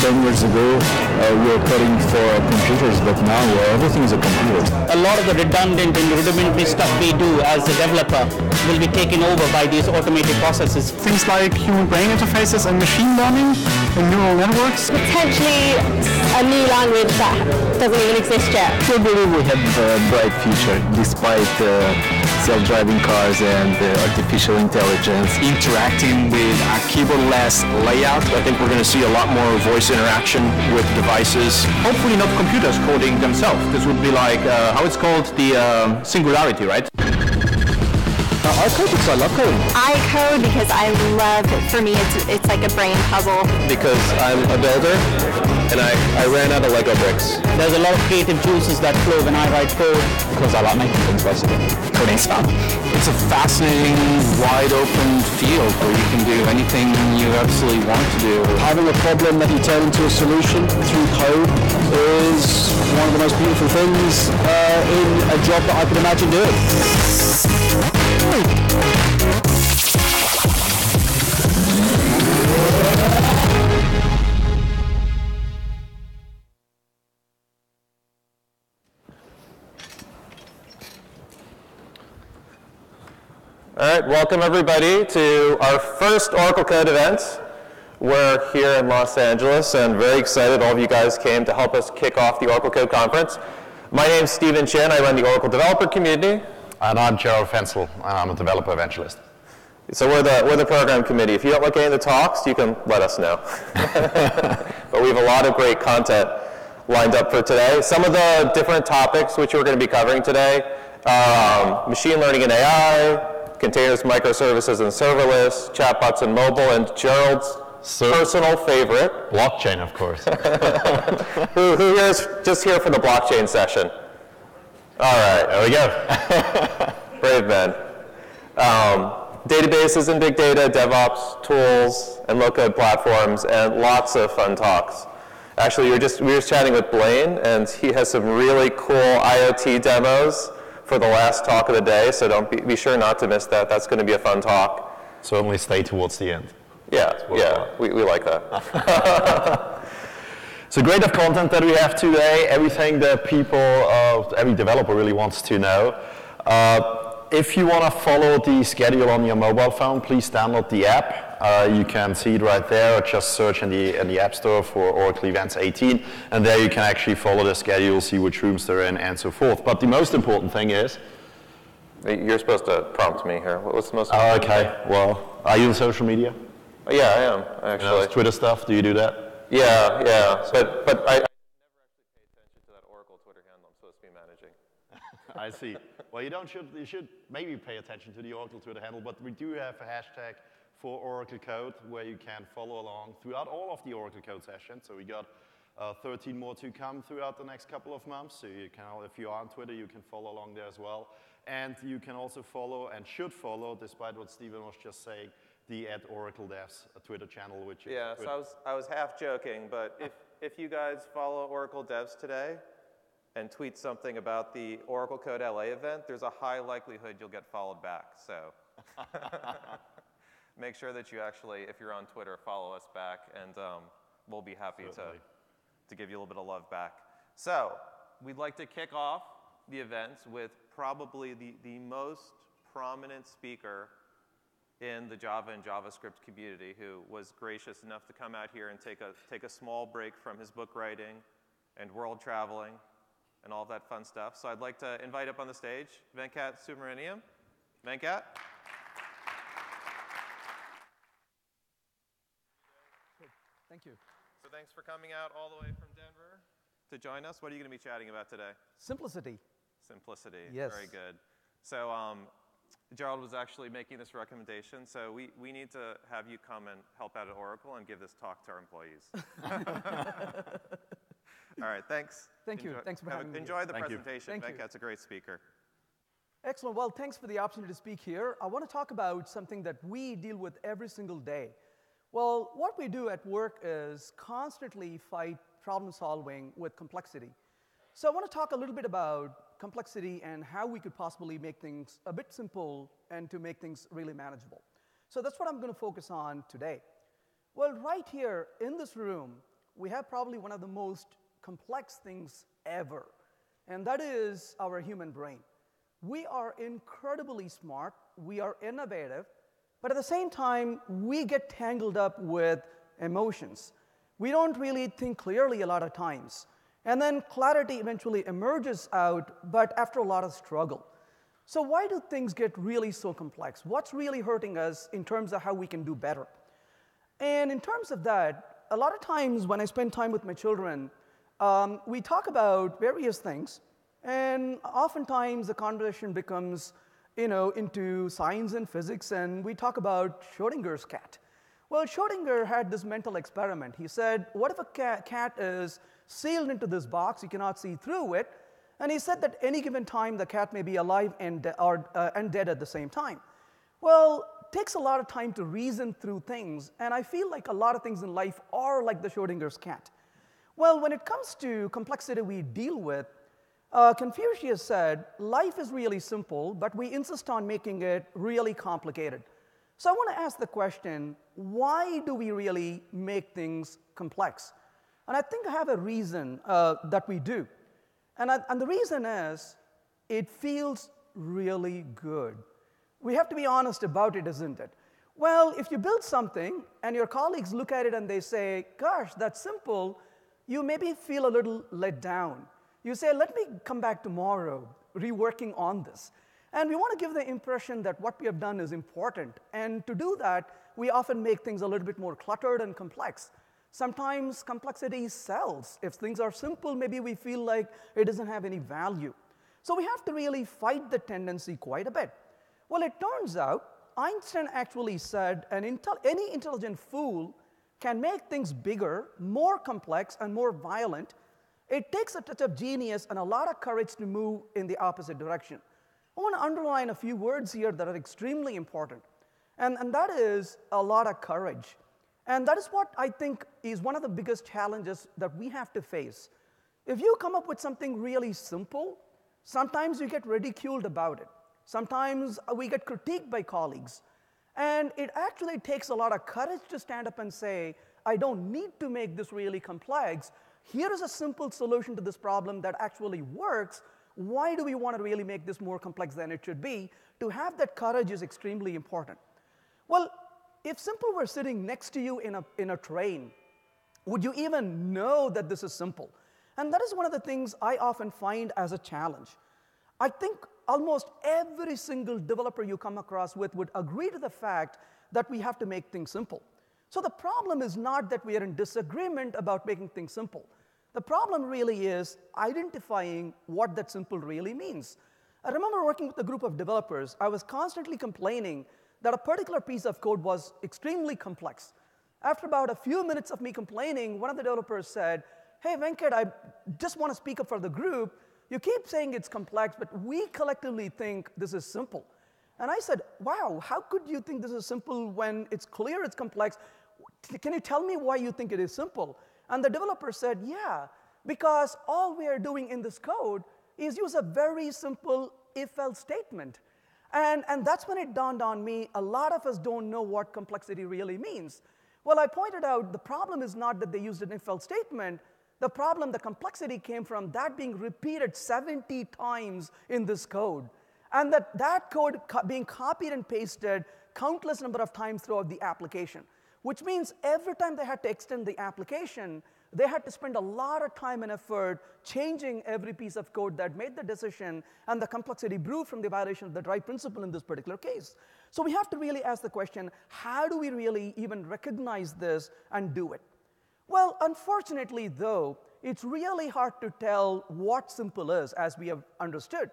10 years ago, we were coding for computers, but now everything is a computer. A lot of the redundant and rudimentary stuff we do as a developer will be taken over by these automated processes. Things like human brain interfaces and machine learning and neural networks. Potentially a new language that doesn't even exist yet. I believe we have a bright future despite self-driving cars and artificial intelligence. Interacting with a keyboard-less layout. I think we're going to see a lot more voice interaction with devices. Hopefully not computers coding themselves. This would be like, how it's called, the singularity, right? I code because I love coding. I code because I love it. For me, it's like a brain puzzle. Because I'm a builder and I ran out of Lego bricks. There's a lot of creative juices that flow when I write code. Because I like making things possible. Coding's fun. It's a fascinating, wide open field where you can do anything you absolutely want to do. Having a problem that you turn into a solution through code is one of the most beautiful things in a job that I can imagine doing. All right, welcome everybody to our first Oracle Code event. We're here in Los Angeles and very excited all of you guys came to help us kick off the Oracle Code Conference. My name's Stephen Chin, I run the Oracle Developer Community. And I'm Gerald Fensel, and I'm a developer evangelist. So we're the program committee. If you don't like any of the talks, you can let us know. But we have a lot of great content lined up for today. Some of the different topics which we're going to be covering today are machine learning and AI, containers, microservices, and serverless, chatbots and mobile, and Gerald's personal favorite. Blockchain, of course. who is just here for the blockchain session? All right. There we go. Brave men. Databases and big data, DevOps, tools, and low-code platforms, and lots of fun talks. Actually, we were just chatting with Blaine, and he has some really cool IoT demos for the last talk of the day, so don't be sure not to miss that. That's going to be a fun talk. Certainly stay towards the end. Yeah, we like that. So great of content that we have today, everything that people, every developer really wants to know. If you want to follow the schedule on your mobile phone, please download the app. You can see it right there, or just search in the App Store for Oracle Events 18, and there you can actually follow the schedule, see which rooms they're in, and so forth. But the most important thing is... You're supposed to prompt me here. What's the most important okay, thing? well, are you on social media? Yeah, I am, actually. You know, Twitter stuff, do you do that? Yeah, but I never actually pay attention to that Oracle Twitter handle I'm supposed to be managing. I see. Well, you should maybe pay attention to the Oracle Twitter handle, but we do have a hashtag for Oracle Code where you can follow along throughout all of the Oracle Code sessions. So we got 13 more to come throughout the next couple of months. So you can, if you are on Twitter, you can follow along there as well. And you can also follow and should follow, despite what Stephen was just saying, the @OracleDevs Twitter channel, which is so I was half joking, but if you guys follow Oracle Devs today and tweet something about the Oracle Code LA event, there's a high likelihood you'll get followed back. So make sure that you actually, if you're on Twitter, follow us back, and we'll be happy to give you a little bit of love back. So we'd like to kick off the events with probably the most prominent speaker in the Java and JavaScript community, who was gracious enough to come out here and take a small break from his book writing and world traveling and all that fun stuff. So I'd like to invite up on the stage Venkat Subramaniam. Venkat? Thank you. So thanks for coming out all the way from Denver to join us. What are you going to be chatting about today? Simplicity. Simplicity. Yes. Very good. So Gerald was actually making this recommendation, so we need to have you come and help out at Oracle and give this talk to our employees. All right, thanks. Thank you. Thanks for having me. Enjoy the presentation. Venkat's a great speaker. Excellent. Well, thanks for the opportunity to speak here. I want to talk about something that we deal with every single day. Well, what we do at work is constantly fight problem solving with complexity. So I want to talk a little bit about complexity and how we could possibly make things a bit simple and to make things really manageable. So that's what I'm going to focus on today. Well, right here in this room we have probably one of the most complex things ever, and that is our human brain. We are incredibly smart, we are innovative, but at the same time, we get tangled up with emotions. We don't really think clearly a lot of times. And then clarity eventually emerges out, but after a lot of struggle. So why do things get really so complex? What's really hurting us in terms of how we can do better? And in terms of that, a lot of times when I spend time with my children, we talk about various things, and oftentimes the conversation becomes, into science and physics, and we talk about Schrodinger's cat. Well, Schrodinger had this mental experiment. He said, what if a cat is sealed into this box, you cannot see through it, and he said that any given time the cat may be alive and dead at the same time. Well, it takes a lot of time to reason through things, and I feel like a lot of things in life are like the Schrodinger's cat. Well, when it comes to complexity we deal with, Confucius said, life is really simple, but we insist on making it really complicated. So I want to ask the question, why do we really make things complex? And I think I have a reason that we do. And the reason is, it feels really good. We have to be honest about it, isn't it? Well, if you build something and your colleagues look at it and they say, gosh, that's simple, you maybe feel a little let down. You say, let me come back tomorrow, reworking on this. And we want to give the impression that what we have done is important. And to do that, we often make things a little bit more cluttered and complex. Sometimes complexity sells. If things are simple, maybe we feel like it doesn't have any value. So we have to really fight the tendency quite a bit. Well, it turns out, Einstein actually said any intelligent fool can make things bigger, more complex, and more violent. It takes a touch of genius and a lot of courage to move in the opposite direction. I want to underline a few words here that are extremely important, and that is a lot of courage. And that is what I think is one of the biggest challenges that we have to face. If you come up with something really simple, sometimes you get ridiculed about it. Sometimes we get critiqued by colleagues. And it actually takes a lot of courage to stand up and say, I don't need to make this really complex. Here is a simple solution to this problem that actually works. Why do we want to really make this more complex than it should be? To have that courage is extremely important. Well, if simple were sitting next to you in a train, would you even know that this is simple? And that is one of the things I often find as a challenge. I think almost every single developer you come across with would agree to the fact that we have to make things simple. So the problem is not that we are in disagreement about making things simple. The problem really is identifying what that simple really means. I remember working with a group of developers. I was constantly complaining that a particular piece of code was extremely complex. After about a few minutes of me complaining, one of the developers said, hey, Venkat, I just want to speak up for the group. You keep saying it's complex, but we collectively think this is simple. And I said, wow, how could you think this is simple when it's clear it's complex? Can you tell me why you think it is simple? And the developer said, yeah, because all we are doing in this code is use a very simple if-else statement. And that's when it dawned on me, a lot of us don't know what complexity really means. Well, I pointed out the problem is not that they used an if-else statement. The problem, the complexity came from that being repeated 70 times in this code. And that code being copied and pasted countless number of times throughout the application. Which means every time they had to extend the application, they had to spend a lot of time and effort changing every piece of code that made the decision, and the complexity grew from the violation of the right principle in this particular case. So we have to really ask the question, how do we really even recognize this and do it? Well, unfortunately, though, it's really hard to tell what simple is, as we have understood.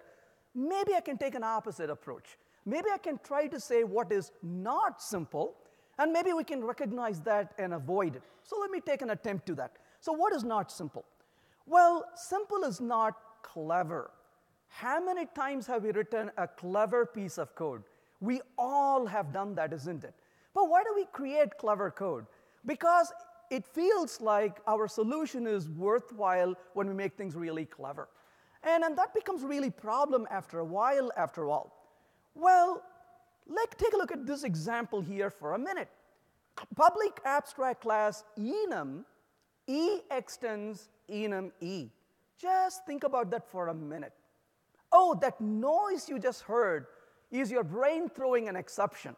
Maybe I can take an opposite approach. Maybe I can try to say what is not simple, and maybe we can recognize that and avoid it. So let me take an attempt to that. So what is not simple? Well, simple is not clever. How many times have we written a clever piece of code? We all have done that, isn't it? But why do we create clever code? Because it feels like our solution is worthwhile when we make things really clever. And that becomes really problem after a while, after all. Well, let's take a look at this example here for a minute. Public abstract class enum E extends enum E. Just think about that for a minute. Oh, that noise you just heard is your brain throwing an exception.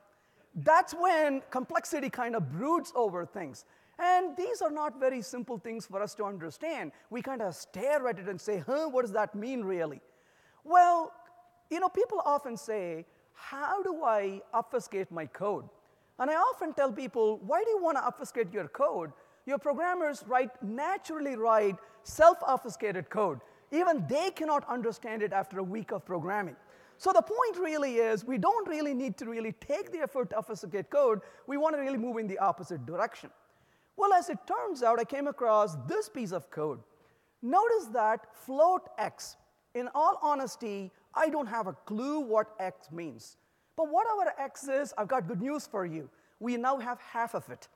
That's when complexity kind of broods over things. And these are not very simple things for us to understand. We kind of stare at it and say, what does that mean really? Well, people often say, how do I obfuscate my code? And I often tell people, why do you want to obfuscate your code? Your programmers naturally write self-obfuscated code. Even they cannot understand it after a week of programming. So the point really is, we don't really need to really take the effort to obfuscate code. We want to really move in the opposite direction. Well, as it turns out, I came across this piece of code. Notice that float x. In all honesty, I don't have a clue what x means. But whatever x is, I've got good news for you. We now have half of it.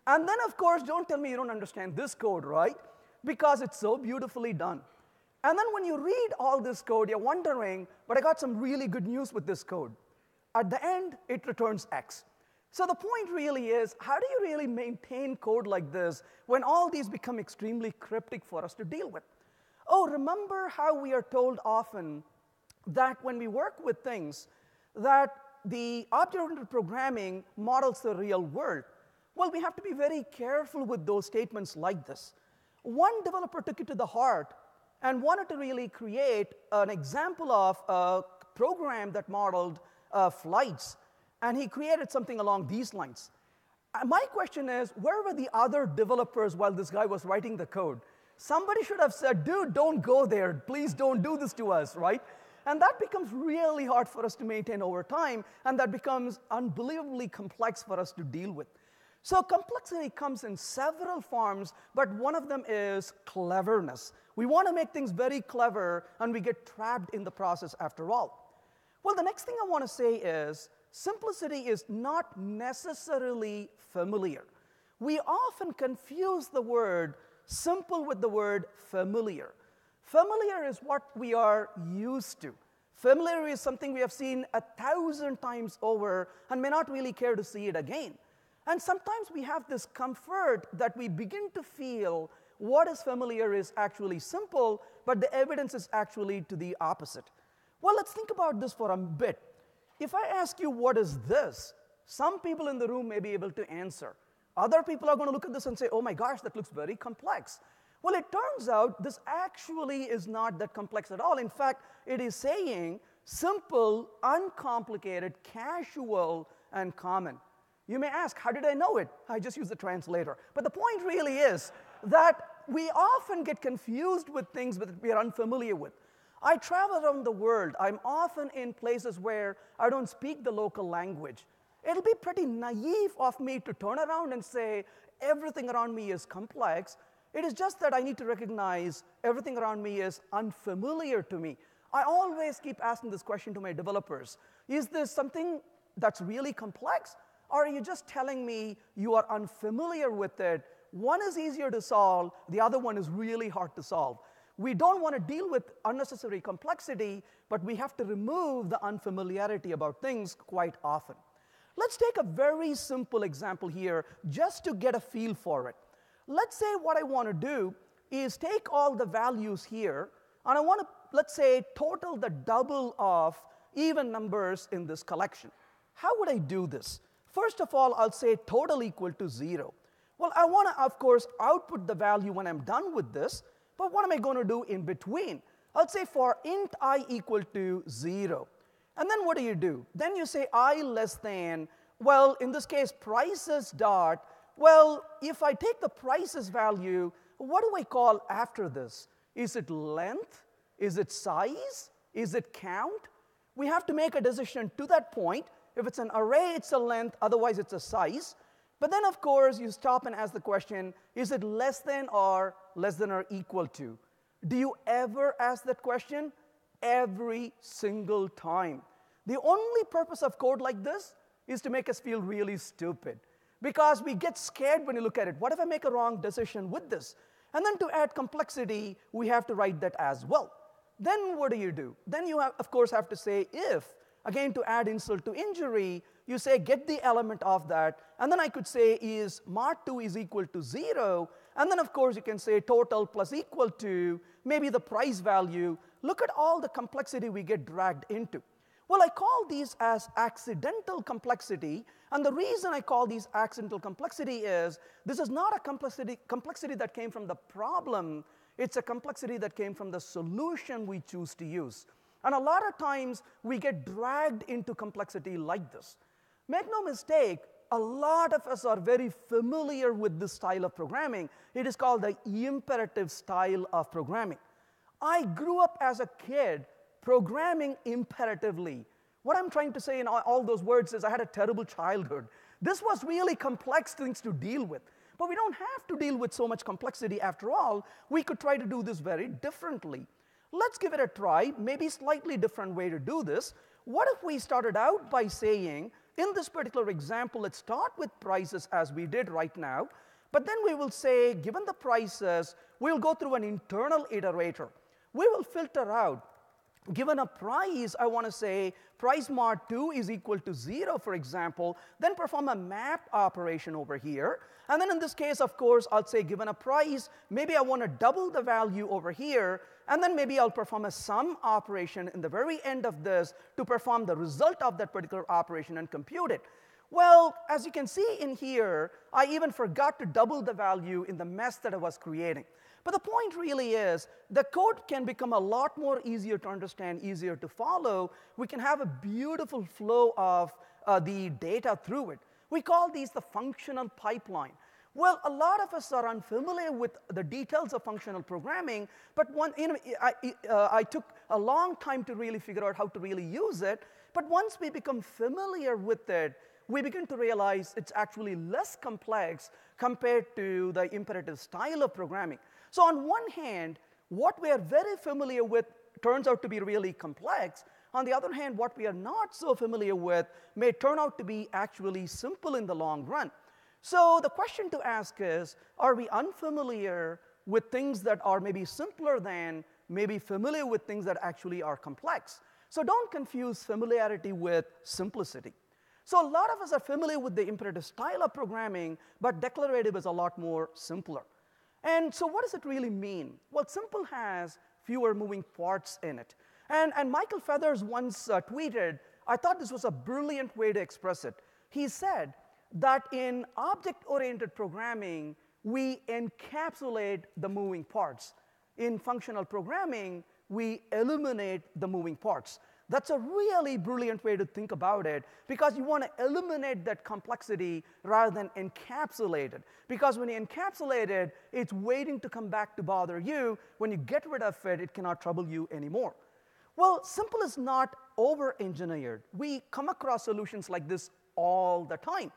And then, of course, don't tell me you don't understand this code, right? Because it's so beautifully done. And then when you read all this code, you're wondering, but I got some really good news with this code. At the end, it returns x. So the point really is, how do you really maintain code like this when all these become extremely cryptic for us to deal with? Oh, remember how we are told often that when we work with things, that the object-oriented programming models the real world. Well, we have to be very careful with those statements like this. One developer took it to the heart and wanted to really create an example of a program that modeled flights. And he created something along these lines. My question is, where were the other developers while this guy was writing the code? Somebody should have said, dude, don't go there. Please don't do this to us, right? And that becomes really hard for us to maintain over time, and that becomes unbelievably complex for us to deal with. So complexity comes in several forms, but one of them is cleverness. We want to make things very clever, and we get trapped in the process after all. Well, the next thing I want to say is, simplicity is not necessarily familiar. We often confuse the word simple with the word familiar. Familiar is what we are used to. Familiar is something we have seen 1,000 times over and may not really care to see it again. And sometimes we have this comfort that we begin to feel what is familiar is actually simple, but the evidence is actually to the opposite. Well, let's think about this for a bit. If I ask you, what is this? Some people in the room may be able to answer. Other people are going to look at this and say, oh my gosh, that looks very complex. Well, it turns out this actually is not that complex at all. In fact, it is saying simple, uncomplicated, casual, and common. You may ask, how did I know it? I just used the translator. But the point really is that we often get confused with things that we are unfamiliar with. I travel around the world. I'm often in places where I don't speak the local language. It'll be pretty naive of me to turn around and say, everything around me is complex. It is just that I need to recognize everything around me is unfamiliar to me. I always keep asking this question to my developers. Is this something that's really complex? Or are you just telling me you are unfamiliar with it? One is easier to solve. The other one is really hard to solve. We don't want to deal with unnecessary complexity, but we have to remove the unfamiliarity about things quite often. Let's take a very simple example here just to get a feel for it. Let's say what I want to do is take all the values here, and I want to, let's say, total the double of even numbers in this collection. How would I do this? First of all, I'll say total equal to 0. Well, I want to, of course, output the value when I'm done with this, but what am I going to do in between? I'll say for int I equal to 0. And then what do? Then you say I less than, well, in this case, prices dot. Well, if I take the prices value, what do I call after this? Is it length? Is it size? Is it count? We have to make a decision to that point. If it's an array, it's a length. Otherwise, it's a size. But then, of course, you stop and ask the question, is it less than or equal to? Do you ever ask that question? Every single time. The only purpose of code like this is to make us feel really stupid. Because we get scared when you look at it. What if I make a wrong decision with this? And then to add complexity, we have to write that as well. Then what do? Then you, of course, have to say if. Again, to add insult to injury, you say get the element of that. And then I could say is mod2 is equal to 0. And then, of course, you can say total plus equal to maybe the price value. Look at all the complexity we get dragged into. Well, I call these as accidental complexity. And the reason I call these accidental complexity is this is not a complexity that came from the problem. It's a complexity that came from the solution we choose to use. And a lot of times, we get dragged into complexity like this. Make no mistake, a lot of us are very familiar with this style of programming. It is called the imperative style of programming. I grew up as a kid programming imperatively. What I'm trying to say in all those words is I had a terrible childhood. This was really complex things to deal with. But we don't have to deal with so much complexity after all. We could try to do this very differently. Let's give it a try, maybe slightly different way to do this. What if we started out by saying, in this particular example, let's start with prices as we did right now. But then we will say, given the prices, we'll go through an internal iterator. We will filter out. Given a price, I want to say price mod 2 is equal to 0, for example, then perform a map operation over here. And then in this case, of course, I'll say given a price, maybe I want to double the value over here, and then maybe I'll perform a sum operation in the very end of this to perform the result of that particular operation and compute it. Well, as you can see in here, I even forgot to double the value in the mess that I was creating. But the point really is the code can become a lot more easier to understand, easier to follow. We can have a beautiful flow of the data through it. We call these the functional pipeline. Well, a lot of us are unfamiliar with the details of functional programming, but I took a long time to really figure out how to really use it. But once we become familiar with it, we begin to realize it's actually less complex compared to the imperative style of programming. So on one hand, what we are very familiar with turns out to be really complex. On the other hand, what we are not so familiar with may turn out to be actually simple in the long run. So the question to ask is, are we unfamiliar with things that are maybe simpler than, maybe familiar with things that actually are complex? So don't confuse familiarity with simplicity. So a lot of us are familiar with the imperative style of programming, but declarative is a lot more simpler. And so what does it really mean? Well, simple has fewer moving parts in it. And Michael Feathers once tweeted, I thought this was a brilliant way to express it. He said that in object-oriented programming, we encapsulate the moving parts. In functional programming, we eliminate the moving parts. That's a really brilliant way to think about it, because you want to eliminate that complexity rather than encapsulate it. Because when you encapsulate it, it's waiting to come back to bother you. When you get rid of it, it cannot trouble you anymore. Well, simple is not over-engineered. We come across solutions like this all the time.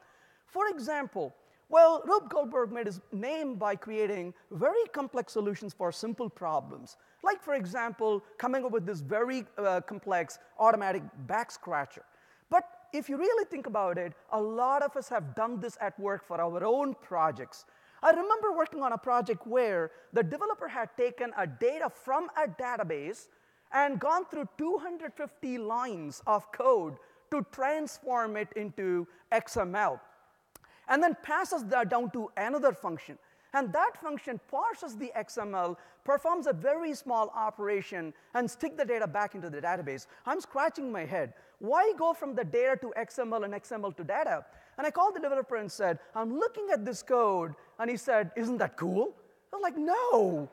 For example, well, Rube Goldberg made his name by creating very complex solutions for simple problems. Like, for example, coming up with this very complex automatic back scratcher. But if you really think about it, a lot of us have done this at work for our own projects. I remember working on a project where the developer had taken a data from a database and gone through 250 lines of code to transform it into XML. And then passes that down to another function. And that function parses the XML, performs a very small operation, and stick the data back into the database. I'm scratching my head. Why go from the data to XML and XML to data? And I called the developer and said, I'm looking at this code. And he said, isn't that cool? I was like, no.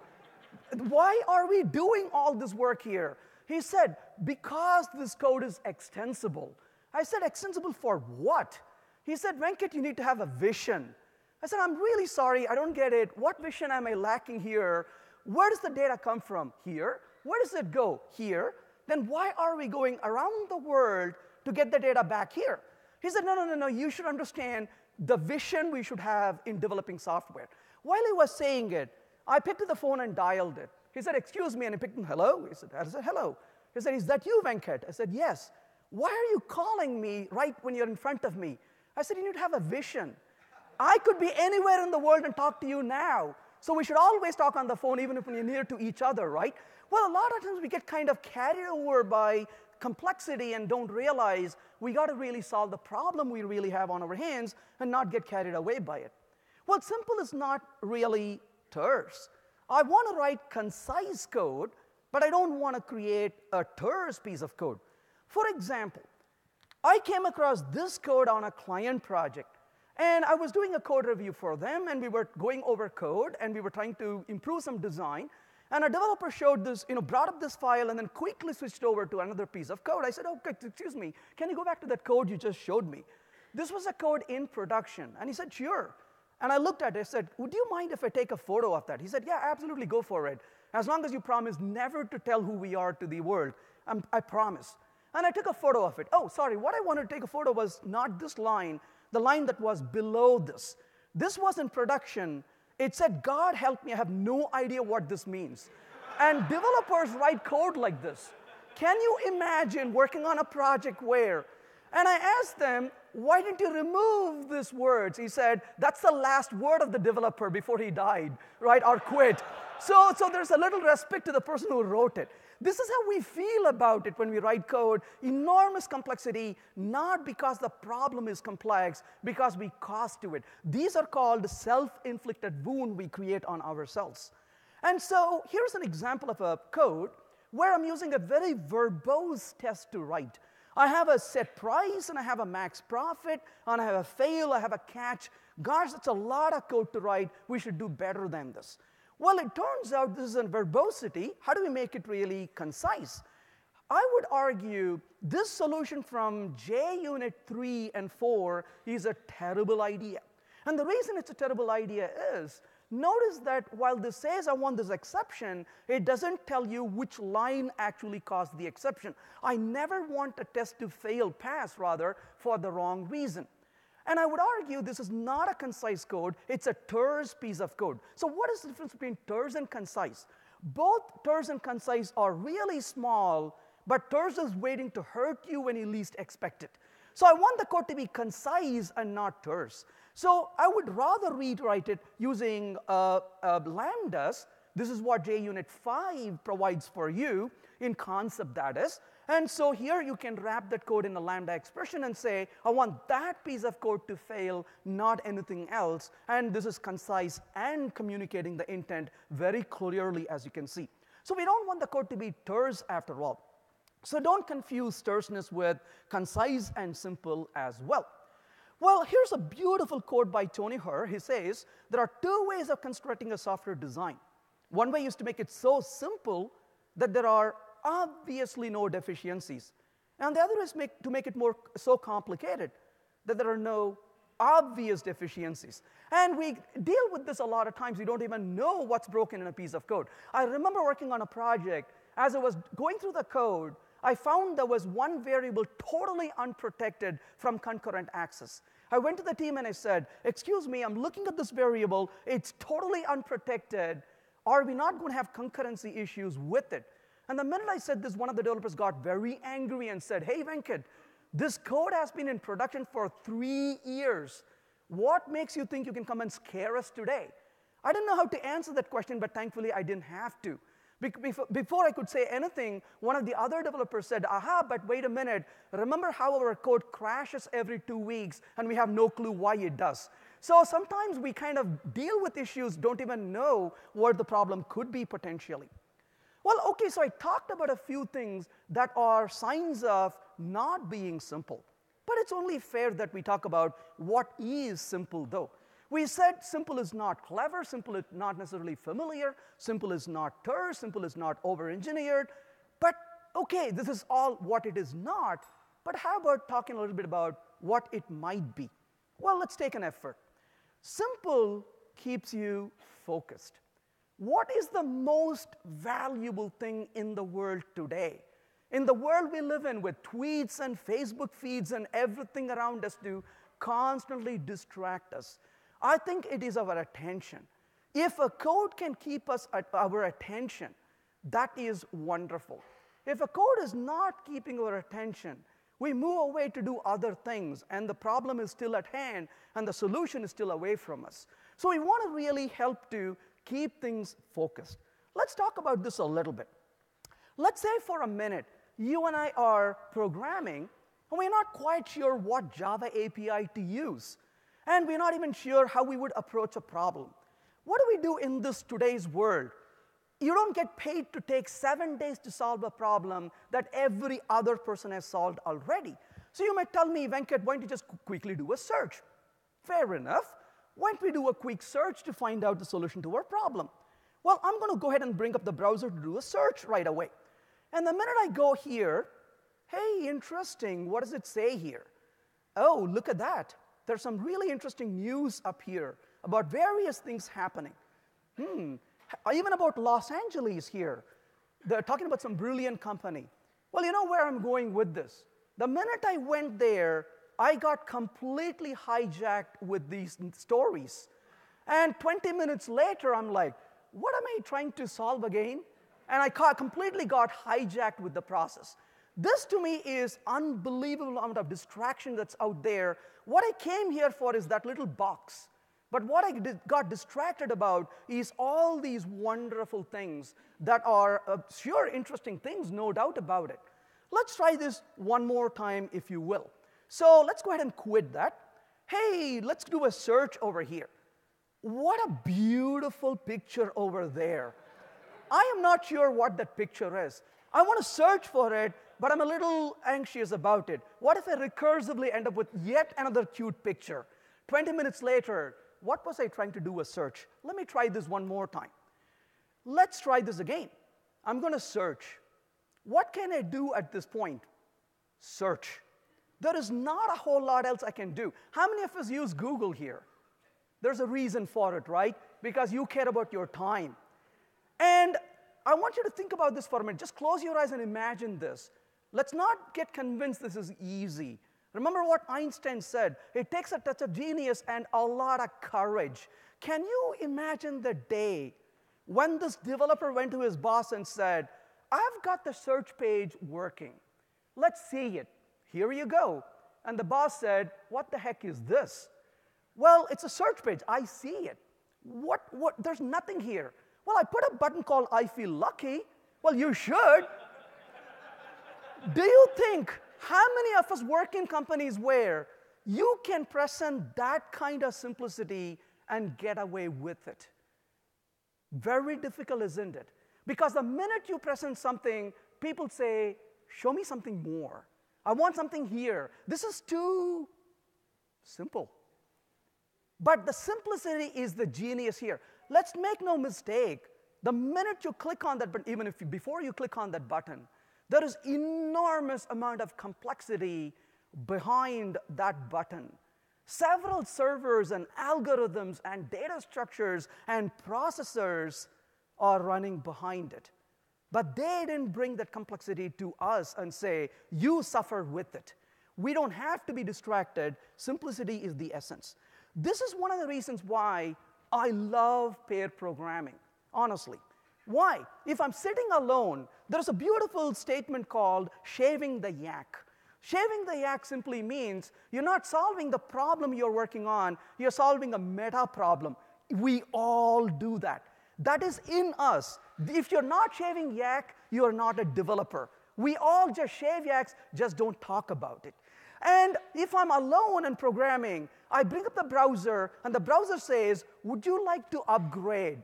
Why are we doing all this work here? He said, because this code is extensible. I said, extensible for what? He said, Venkat, you need to have a vision. I said, I'm really sorry, I don't get it. What vision am I lacking here? Where does the data come from? Here. Where does it go? Here. Then why are we going around the world to get the data back here? He said, no, you should understand the vision we should have in developing software. While he was saying it, I picked up the phone and dialed it. He said, excuse me, and I picked him, hello? I said, hello. He said, is that you, Venkat? I said, yes. Why are you calling me right when you're in front of me? I said, you need to have a vision. I could be anywhere in the world and talk to you now. So we should always talk on the phone, even if we're near to each other, right? Well, a lot of times we get kind of carried over by complexity and don't realize we got to really solve the problem we really have on our hands and not get carried away by it. Well, simple is not really terse. I want to write concise code, but I don't want to create a terse piece of code. For example, I came across this code on a client project, and I was doing a code review for them, and we were going over code, and we were trying to improve some design, and a developer showed this, brought up this file, and then quickly switched over to another piece of code. I said, oh, excuse me, can you go back to that code you just showed me? This was a code in production, and he said, sure. And I looked at it, I said, would you mind if I take a photo of that? He said, yeah, absolutely, go for it. As long as you promise never to tell who we are to the world, I promise. And I took a photo of it. Oh, sorry, what I wanted to take a photo was not this line, the line that was below this. This was in production. It said, God help me, I have no idea what this means. And developers write code like this. Can you imagine working on a project where, and I asked them, why didn't you remove these words? He said, that's the last word of the developer before he died, right, or quit. So there's a little respect to the person who wrote it. This is how we feel about it when we write code. Enormous complexity, not because the problem is complex, because we cost to it. These are called self-inflicted wound we create on ourselves. And so here's an example of a code where I'm using a very verbose test to write. I have a set price, and I have a max profit, and I have a fail, I have a catch. Gosh, that's a lot of code to write. We should do better than this. Well, it turns out this is a verbosity. How do we make it really concise? I would argue this solution from JUnit 3 and 4 is a terrible idea. And the reason it's a terrible idea is, notice that while this says I want this exception, it doesn't tell you which line actually caused the exception. I never want a test to fail, pass rather, for the wrong reason. And I would argue this is not a concise code, it's a terse piece of code. So what is the difference between terse and concise? Both terse and concise are really small, but terse is waiting to hurt you when you least expect it. So I want the code to be concise and not terse. So I would rather rewrite it using lambdas. This is what JUnit 5 provides for you in concept, that is. And so here you can wrap that code in a lambda expression and say, I want that piece of code to fail, not anything else. And this is concise and communicating the intent very clearly, as you can see. So we don't want the code to be terse after all. So don't confuse terseness with concise and simple as well. Well, here's a beautiful quote by Tony Herr. He says, there are two ways of constructing a software design. One way is to make it so simple that there are obviously no deficiencies. And the other is to make it so complicated that there are no obvious deficiencies. And we deal with this a lot of times. We don't even know what's broken in a piece of code. I remember working on a project. As I was going through the code, I found there was one variable totally unprotected from concurrent access. I went to the team and I said, excuse me, I'm looking at this variable. It's totally unprotected. Are we not going to have concurrency issues with it? And the minute I said this, one of the developers got very angry and said, hey, Venkat, this code has been in production for 3 years. What makes you think you can come and scare us today? I didn't know how to answer that question, but thankfully I didn't have to. Before I could say anything, one of the other developers said, aha, but wait a minute. Remember how our code crashes every 2 weeks, and we have no clue why it does. So sometimes we kind of deal with issues, don't even know what the problem could be potentially. Well, OK, so I talked about a few things that are signs of not being simple. But it's only fair that we talk about what is simple, though. We said simple is not clever, simple is not necessarily familiar, simple is not terse, simple is not over-engineered. But OK, this is all what it is not. But how about talking a little bit about what it might be? Well, let's take an effort. Simple keeps you focused. What is the most valuable thing in the world today? In the world we live in with tweets and Facebook feeds and everything around us to constantly distract us, I think it is our attention. If a code can keep us at our attention, that is wonderful. If a code is not keeping our attention, we move away to do other things, and the problem is still at hand, and the solution is still away from us. So we want to really help to keep things focused. Let's talk about this a little bit. Let's say for a minute, you and I are programming, and we're not quite sure what Java API to use. And we're not even sure how we would approach a problem. What do we do in this today's world? You don't get paid to take 7 days to solve a problem that every other person has solved already. So you might tell me, Venkat, why don't you just quickly do a search? Fair enough. Why don't we do a quick search to find out the solution to our problem? Well, I'm going to go ahead and bring up the browser to do a search right away. And the minute I go here, hey, interesting, what does it say here? Oh, look at that. There's some really interesting news up here about various things happening. Even about Los Angeles here. They're talking about some brilliant company. Well, you know where I'm going with this. The minute I went there, I got completely hijacked with these stories. And 20 minutes later, I'm like, what am I trying to solve again? And I completely got hijacked with the process. This, to me, is unbelievable amount of distraction that's out there. What I came here for is that little box. But what I got distracted about is all these wonderful things that are sure interesting things, no doubt about it. Let's try this one more time, if you will. So let's go ahead and quit that. Hey, let's do a search over here. What a beautiful picture over there. I am not sure what that picture is. I want to search for it, but I'm a little anxious about it. What if I recursively end up with yet another cute picture? 20 minutes later, what was I trying to do a search? Let me try this one more time. Let's try this again. I'm going to search. What can I do at this point? Search. There is not a whole lot else I can do. How many of us use Google here? There's a reason for it, right? Because you care about your time. And I want you to think about this for a minute. Just close your eyes and imagine this. Let's not get convinced this is easy. Remember what Einstein said, it takes a touch of genius and a lot of courage. Can you imagine the day when this developer went to his boss and said, I've got the search page working. Let's see it. Here you go. And the boss said, what the heck is this? Well, it's a search page. I see it. There's nothing here. Well, I put a button called I feel lucky. Well, you should. Do you think how many of us work in companies where you can present that kind of simplicity and get away with it? Very difficult, isn't it? Because the minute you present something, people say, show me something more. I want something here. This is too simple. But the simplicity is the genius here. Let's make no mistake. The minute you click on that button, even if before you click on that button, there is enormous amount of complexity behind that button. Several servers and algorithms and data structures and processors are running behind it. But they didn't bring that complexity to us and say, you suffer with it. We don't have to be distracted. Simplicity is the essence. This is one of the reasons why I love pair programming, honestly. Why? If I'm sitting alone, there's a beautiful statement called shaving the yak. Shaving the yak simply means you're not solving the problem you're working on, you're solving a meta problem. We all do that. That is in us. If you're not shaving yak, you're not a developer. We all just shave yaks, just don't talk about it. And if I'm alone and programming, I bring up the browser, and the browser says, would you like to upgrade?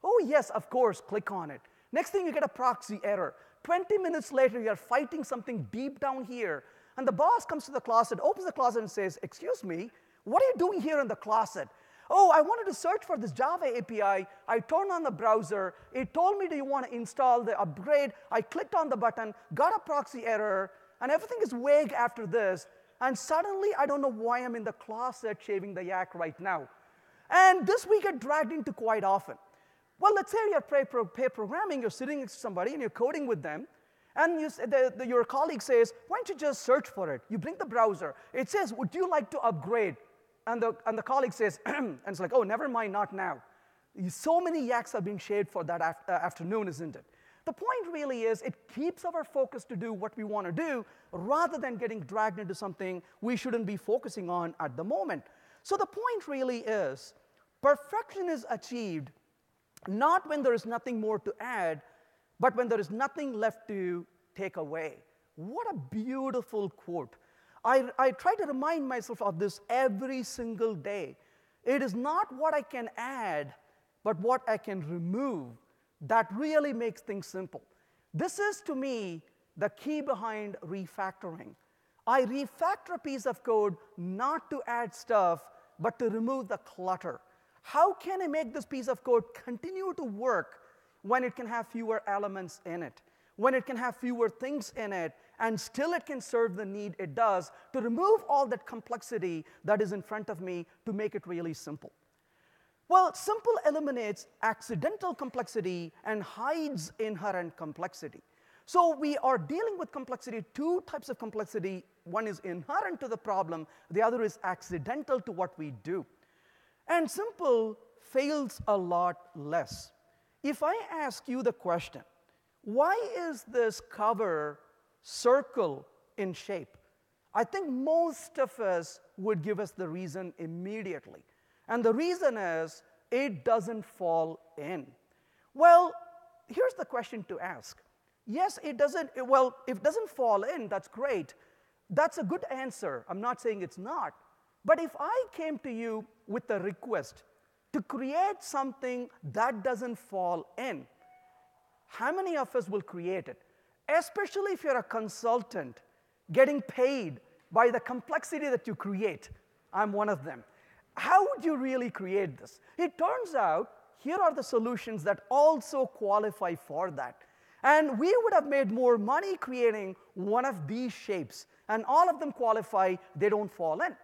Oh, yes, of course, click on it. Next thing, you get a proxy error. 20 minutes later, you're fighting something deep down here. And the boss comes to the closet, opens the closet, and says, excuse me, what are you doing here in the closet? Oh, I wanted to search for this Java API. I turned on the browser. It told me, do you want to install the upgrade? I clicked on the button, got a proxy error, and everything is vague after this. And suddenly, I don't know why I'm in the closet shaving the yak right now. And this we get dragged into quite often. Well, let's say you're pair programming, you're sitting next to somebody, and you're coding with them. And your colleague says, why don't you just search for it? You bring the browser. It says, would you like to upgrade? And the colleague says, and it's like, oh, never mind, not now. So many yaks are being shaved for that afternoon, isn't it? The point really is it keeps our focus to do what we want to do rather than getting dragged into something we shouldn't be focusing on at the moment. So the point really is perfection is achieved not when there is nothing more to add, but when there is nothing left to take away. What a beautiful quote. I try to remind myself of this every single day. It is not what I can add, but what I can remove that really makes things simple. This is, to me, the key behind refactoring. I refactor a piece of code not to add stuff, but to remove the clutter. How can I make this piece of code continue to work when it can have fewer elements in it, when it can have fewer things in it, and still it can serve the need it does to remove all that complexity that is in front of me to make it really simple? Well, simple eliminates accidental complexity and hides inherent complexity. So we are dealing with complexity, two types of complexity. One is inherent to the problem, the other is accidental to what we do. And simple fails a lot less. If I ask you the question, why is this cover circle in shape? I think most of us would give us the reason immediately. And the reason is it doesn't fall in. Well, here's the question to ask. Yes, it doesn't, well, if it doesn't fall in, that's great. That's a good answer. I'm not saying it's not. But if I came to you with a request to create something that doesn't fall in, how many of us will create it? Especially if you're a consultant getting paid by the complexity that you create. I'm one of them. How would you really create this? It turns out here are the solutions that also qualify for that. And we would have made more money creating one of these shapes. And all of them qualify, they don't fall in.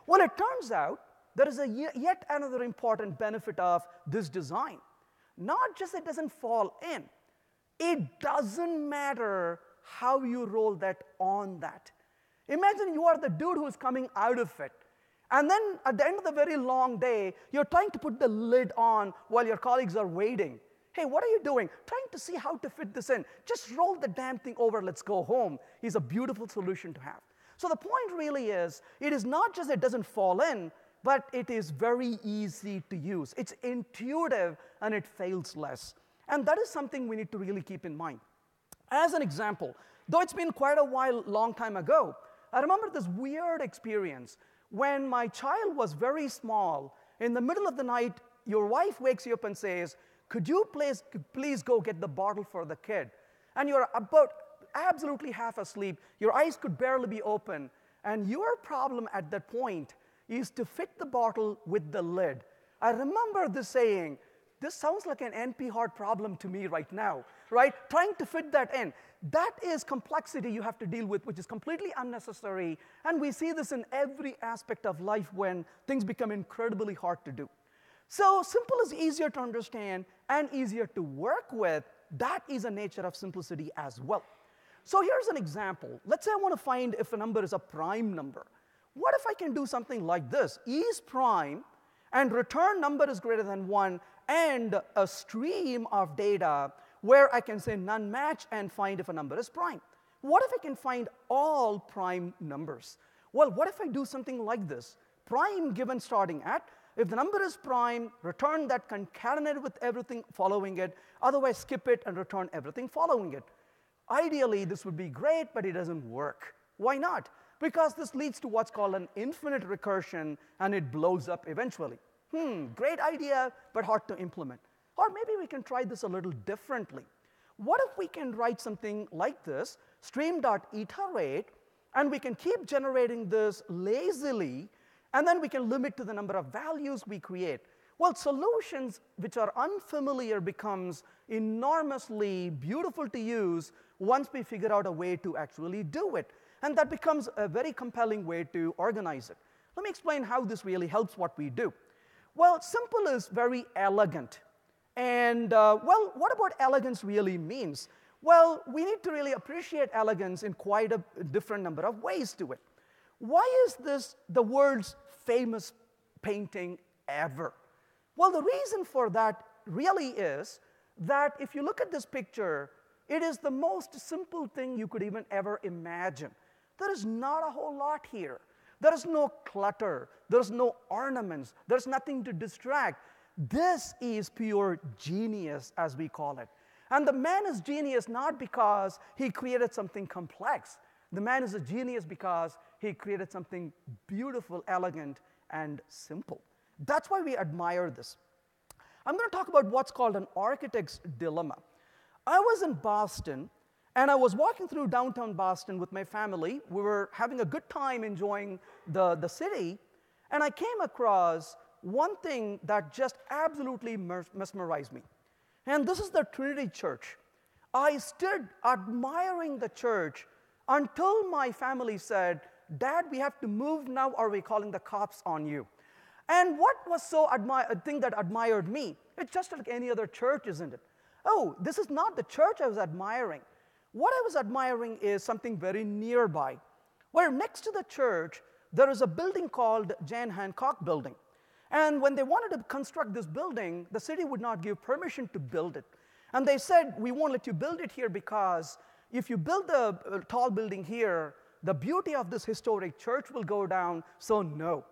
Well, it turns out there is a yet another important benefit of this design. Not just it doesn't fall in, it doesn't matter how you roll that on that. Imagine you are the dude who is coming out of it. And then at the end of the very long day, you're trying to put the lid on while your colleagues are waiting. Hey, what are you doing? Trying to see how to fit this in. Just roll the damn thing over, let's go home, is a beautiful solution to have. So the point really is, it is not just it doesn't fall in, but it is very easy to use. It's intuitive, and it fails less. And that is something we need to really keep in mind. As an example, though it's been quite a while, long time ago, I remember this weird experience when my child was very small. In the middle of the night, your wife wakes you up and says, could you please go get the bottle for the kid? And you're about absolutely half asleep. Your eyes could barely be open. And your problem at that point is to fit the bottle with the lid. I remember this saying, this sounds like an NP hard problem to me right now, right? Trying to fit that in. That is complexity you have to deal with, which is completely unnecessary. And we see this in every aspect of life when things become incredibly hard to do. So simple is easier to understand and easier to work with. That is a nature of simplicity as well. So here's an example. Let's say I want to find if a number is a prime number. What if I can do something like this? Is prime, and return number is greater than 1, and a stream of data where I can say none match and find if a number is prime. What if I can find all prime numbers? Well, what if I do something like this? Prime given starting at, if the number is prime, return that concatenated with everything following it, otherwise skip it and return everything following it. Ideally, this would be great, but it doesn't work. Why not? Because this leads to what's called an infinite recursion, and it blows up eventually. Great idea, but hard to implement. Or maybe we can try this a little differently. What if we can write something like this, stream.iterate, and we can keep generating this lazily, and then we can limit to the number of values we create. Well, solutions which are unfamiliar becomes enormously beautiful to use once we figure out a way to actually do it. And that becomes a very compelling way to organize it. Let me explain how this really helps what we do. Well, simple is very elegant. And, well, what about elegance really means? Well, we need to really appreciate elegance in quite a different number of ways to it. Why is this the world's famous painting ever? Well, the reason for that really is that if you look at this picture, it is the most simple thing you could even ever imagine. There is not a whole lot here. There is no clutter. There's no ornaments. There's nothing to distract. This is pure genius, as we call it. And the man is genius not because he created something complex. The man is a genius because he created something beautiful, elegant, and simple. That's why we admire this. I'm going to talk about what's called an architect's dilemma. I was in Boston, and I was walking through downtown Boston with my family. We were having a good time enjoying the city, and I came across one thing that just absolutely mesmerized me. And this is the Trinity Church. I stood admiring the church until my family said, "Dad, we have to move now, or we're calling the cops on you." And what was a thing that admired me? It's just like any other church, isn't it? Oh, this is not the church I was admiring. What I was admiring is something very nearby, where next to the church, there is a building called Jan Hancock Building. And when they wanted to construct this building, the city would not give permission to build it. And they said, "We won't let you build it here because if you build a tall building here, the beauty of this historic church will go down, so no."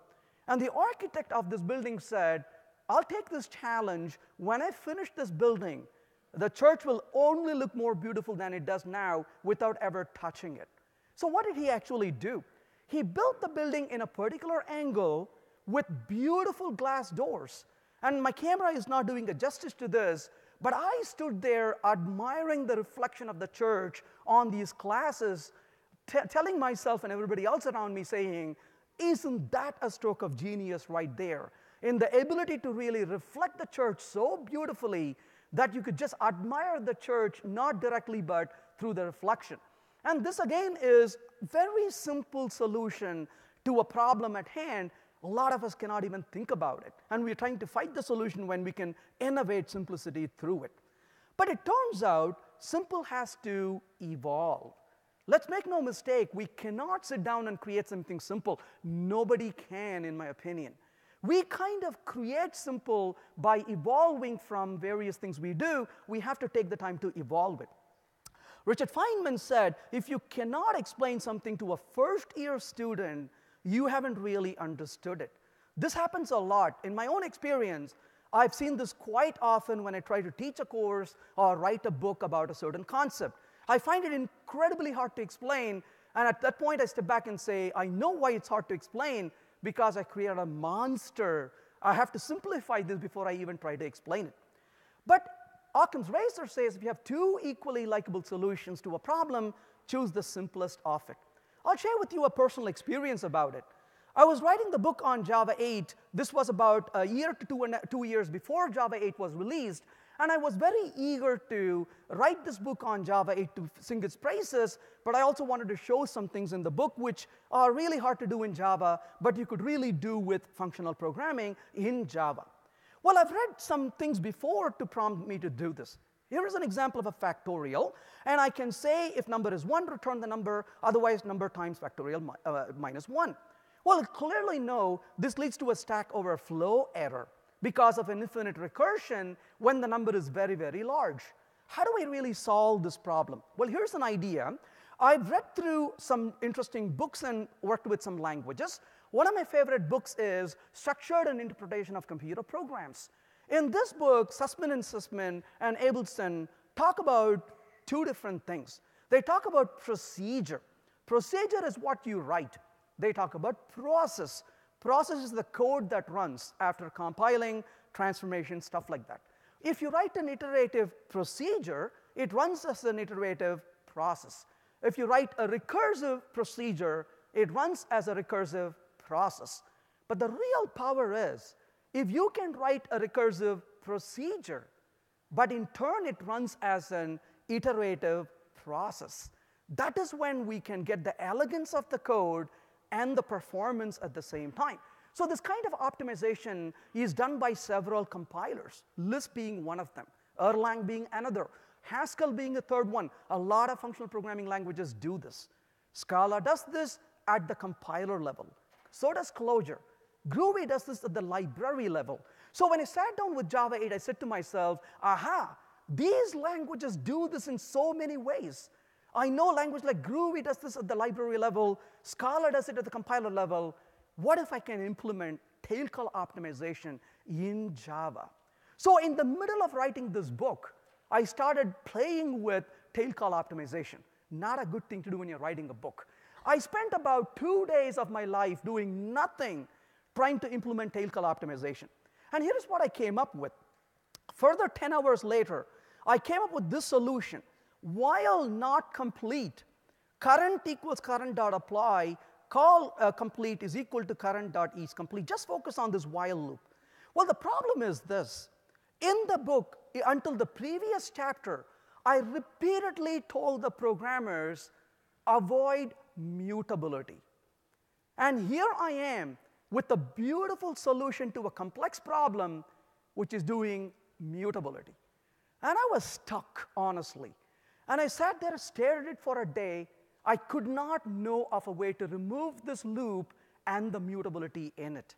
And the architect of this building said, "I'll take this challenge. When I finish this building, the church will only look more beautiful than it does now without ever touching it." So what did he actually do? He built the building in a particular angle with beautiful glass doors. And my camera is not doing a justice to this, but I stood there admiring the reflection of the church on these glasses, telling myself and everybody else around me, saying, "Isn't that a stroke of genius right there?" In the ability to really reflect the church so beautifully that you could just admire the church, not directly, but through the reflection. And this, again, is a very simple solution to a problem at hand. A lot of us cannot even think about it. And we're trying to fight the solution when we can innovate simplicity through it. But it turns out simple has to evolve. Let's make no mistake, we cannot sit down and create something simple. Nobody can, in my opinion. We kind of create simple by evolving from various things we do. We have to take the time to evolve it. Richard Feynman said, if you cannot explain something to a first-year student, you haven't really understood it. This happens a lot. In my own experience, I've seen this quite often when I try to teach a course or write a book about a certain concept. I find it incredibly hard to explain, and at that point I step back and say, I know why it's hard to explain, because I created a monster. I have to simplify this before I even try to explain it. But Occam's razor says if you have two equally likable solutions to a problem, choose the simplest of it. I'll share with you a personal experience about it. I was writing the book on Java 8. This was about a year to 2 years before Java 8 was released. And I was very eager to write this book on Java 8 to sing its praises, but I also wanted to show some things in the book which are really hard to do in Java, but you could really do with functional programming in Java. Well, I've read some things before to prompt me to do this. Here is an example of a factorial, and I can say if number is 1, return the number, otherwise number times factorial minus 1. Well, I clearly know this leads to a Stack Overflow error because of an infinite recursion when the number is very, very large. How do I really solve this problem? Well, here's an idea. I've read through some interesting books and worked with some languages. One of my favorite books is Structured and Interpretation of Computer Programs. In this book, Sussman and Abelson talk about two different things. They talk about procedure. Procedure is what you write. They talk about process. Process is the code that runs after compiling, transformation, stuff like that. If you write an iterative procedure, it runs as an iterative process. If you write a recursive procedure, it runs as a recursive process. But the real power is, if you can write a recursive procedure, but in turn it runs as an iterative process, that is when we can get the elegance of the code and the performance at the same time. So this kind of optimization is done by several compilers, Lisp being one of them, Erlang being another, Haskell being a third one. A lot of functional programming languages do this. Scala does this at the compiler level. So does Clojure. Groovy does this at the library level. So when I sat down with Java 8, I said to myself, aha, these languages do this in so many ways. I know language like Groovy does this at the library level, Scala does it at the compiler level. What if I can implement tail call optimization in Java? So in the middle of writing this book, I started playing with tail call optimization. Not a good thing to do when you're writing a book. I spent about 2 days of my life doing nothing, trying to implement tail call optimization. And here's what I came up with. Further, 10 hours later, I came up with this solution. While not complete, current equals current.apply, call complete is equal to current.isComplete. Just focus on this while loop. Well, the problem is this. In the book, until the previous chapter, I repeatedly told the programmers, avoid mutability. And here I am with a beautiful solution to a complex problem, which is doing mutability. And I was stuck, honestly. And I sat there and stared at it for a day. I could not know of a way to remove this loop and the mutability in it.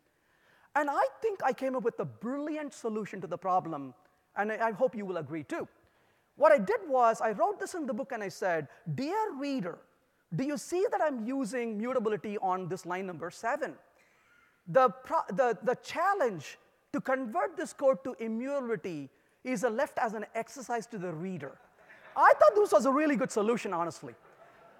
And I think I came up with a brilliant solution to the problem, and I hope you will agree too. What I did was I wrote this in the book and I said, dear reader, do you see that I'm using mutability on this line number 7? The challenge to convert this code to immutability is left as an exercise to the reader. I thought this was a really good solution, honestly.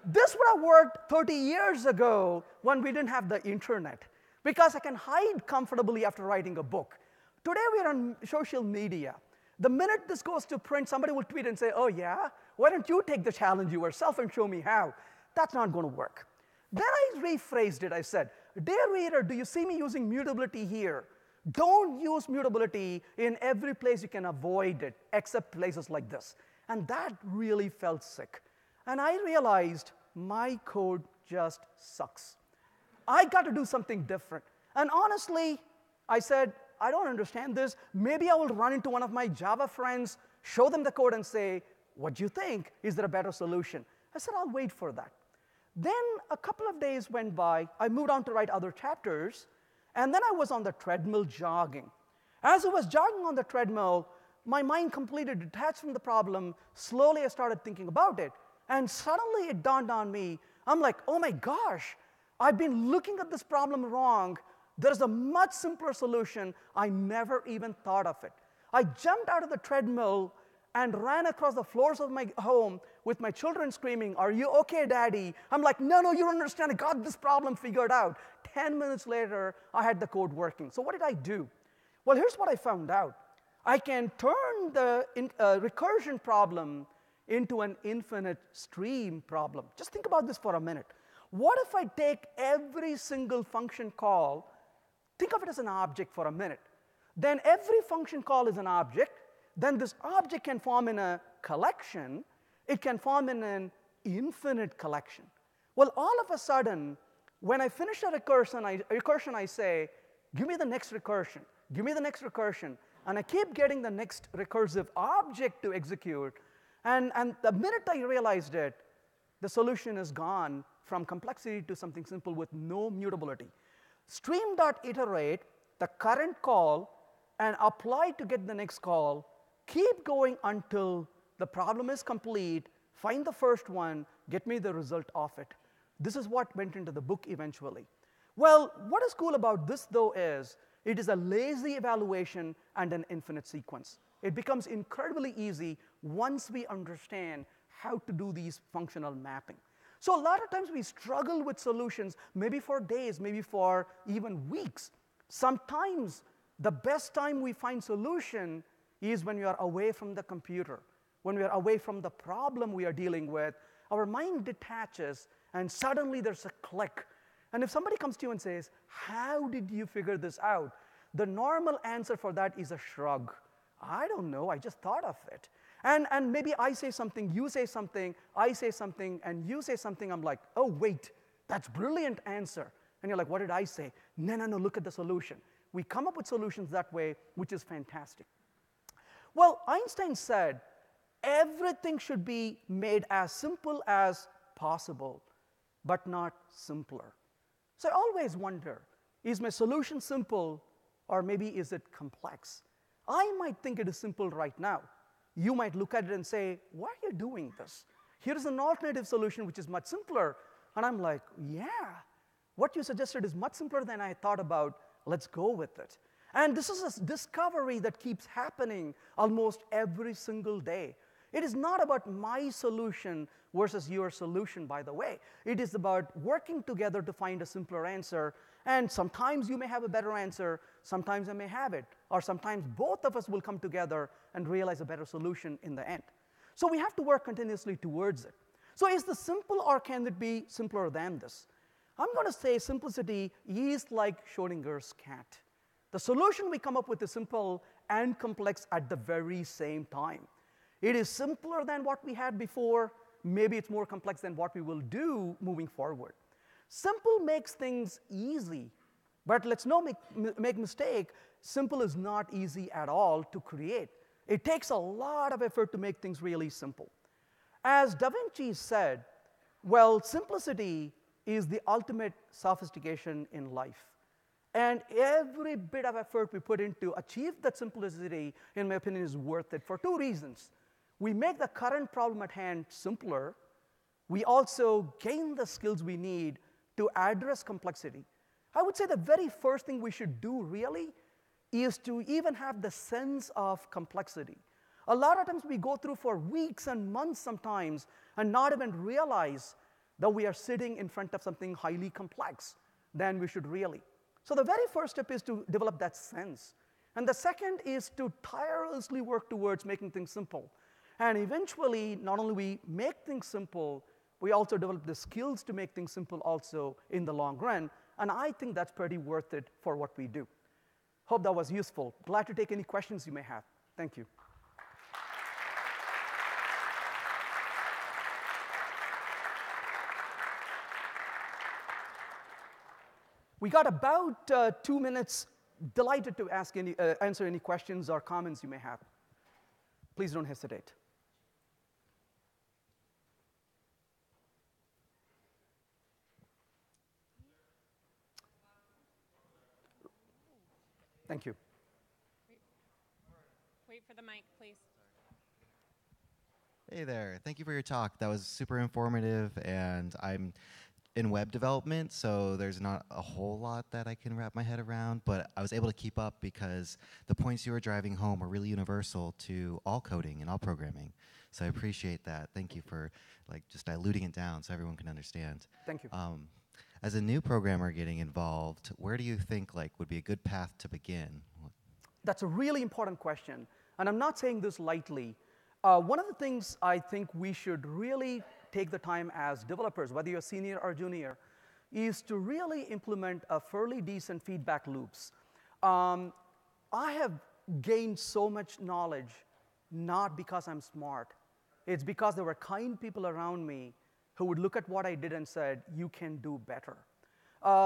This would have worked 30 years ago when we didn't have the internet, because I can hide comfortably after writing a book. Today we're on social media. The minute this goes to print, somebody will tweet and say, oh yeah, why don't you take the challenge yourself and show me how? That's not going to work. Then I rephrased it. I said, dear reader, do you see me using mutability here? Don't use mutability in every place you can avoid it, except places like this. And that really felt sick. And I realized my code just sucks. I got to do something different. And honestly, I said, I don't understand this. Maybe I will run into one of my Java friends, show them the code, and say, what do you think? Is there a better solution? I said, I'll wait for that. Then a couple of days went by. I moved on to write other chapters. And then I was on the treadmill jogging. As I was jogging on the treadmill, my mind completely detached from the problem. Slowly, I started thinking about it. And suddenly, it dawned on me. I'm like, oh my gosh, I've been looking at this problem wrong. There's a much simpler solution. I never even thought of it. I jumped out of the treadmill and ran across the floors of my home with my children screaming, are you okay, Daddy? I'm like, no, you don't understand. I got this problem figured out. 10 minutes later, I had the code working. So what did I do? Well, here's what I found out. I can turn the recursion problem into an infinite stream problem. Just think about this for a minute. What if I take every single function call, think of it as an object for a minute. Then every function call is an object. Then this object can form in a collection. It can form in an infinite collection. Well, all of a sudden, when I finish a recursion, I say, give me the next recursion. Give me the next recursion. And I keep getting the next recursive object to execute. And the minute I realized it, the solution is gone from complexity to something simple with no mutability. Stream.iterate, the current call, and apply to get the next call. Keep going until the problem is complete. Find the first one. Get me the result of it. This is what went into the book eventually. Well, what is cool about this, though, is it is a lazy evaluation and an infinite sequence. It becomes incredibly easy once we understand how to do these functional mapping. So a lot of times we struggle with solutions, maybe for days, maybe for even weeks. Sometimes the best time we find solution is when we are away from the computer, when we are away from the problem we are dealing with. Our mind detaches, and suddenly there's a click. And if somebody comes to you and says, how did you figure this out? The normal answer for that is a shrug. I don't know, I just thought of it. And maybe I say something, you say something, I say something, and you say something. I'm like, oh, wait, that's brilliant answer. And you're like, what did I say? No, look at the solution. We come up with solutions that way, which is fantastic. Well, Einstein said, everything should be made as simple as possible, but not simpler. So I always wonder, is my solution simple, or maybe is it complex? I might think it is simple right now. You might look at it and say, why are you doing this? Here's an alternative solution which is much simpler. And I'm like, yeah, what you suggested is much simpler than I thought about. Let's go with it. And this is a discovery that keeps happening almost every single day. It is not about my solution versus your solution, by the way. It is about working together to find a simpler answer. And sometimes you may have a better answer, sometimes I may have it, or sometimes both of us will come together and realize a better solution in the end. So we have to work continuously towards it. So is this simple, or can it be simpler than this? I'm going to say simplicity is like Schrodinger's cat. The solution we come up with is simple and complex at the very same time. It is simpler than what we had before. Maybe it's more complex than what we will do moving forward. Simple makes things easy, but let's not make mistake, simple is not easy at all to create. It takes a lot of effort to make things really simple. As Da Vinci said, well, simplicity is the ultimate sophistication in life. And every bit of effort we put in to achieve that simplicity, in my opinion, is worth it for two reasons. We make the current problem at hand simpler. We also gain the skills we need to address complexity. I would say the very first thing we should do, really, is to even have the sense of complexity. A lot of times we go through for weeks and months sometimes and not even realize that we are sitting in front of something highly complex than we should really. So the very first step is to develop that sense. And the second is to tirelessly work towards making things simple. And eventually, not only we make things simple, we also develop the skills to make things simple also in the long run. And I think that's pretty worth it for what we do. Hope that was useful. Glad to take any questions you may have. Thank you. We got about 2 minutes. Delighted to answer any questions or comments you may have. Please don't hesitate. Thank you. Wait for the mic, please. Hey there. Thank you for your talk. That was super informative, and I'm in web development, so there's not a whole lot that I can wrap my head around, but I was able to keep up because the points you were driving home are really universal to all coding and all programming. So I appreciate that. Thank you for just diluting it down so everyone can understand. Thank you. As a new programmer getting involved, where do you think would be a good path to begin? That's a really important question, and I'm not saying this lightly. One of the things I think we should really take the time as developers, whether you're senior or junior, is to really implement a fairly decent feedback loops. I have gained so much knowledge not because I'm smart. It's because there were kind people around me who would look at what I did and said, you can do better.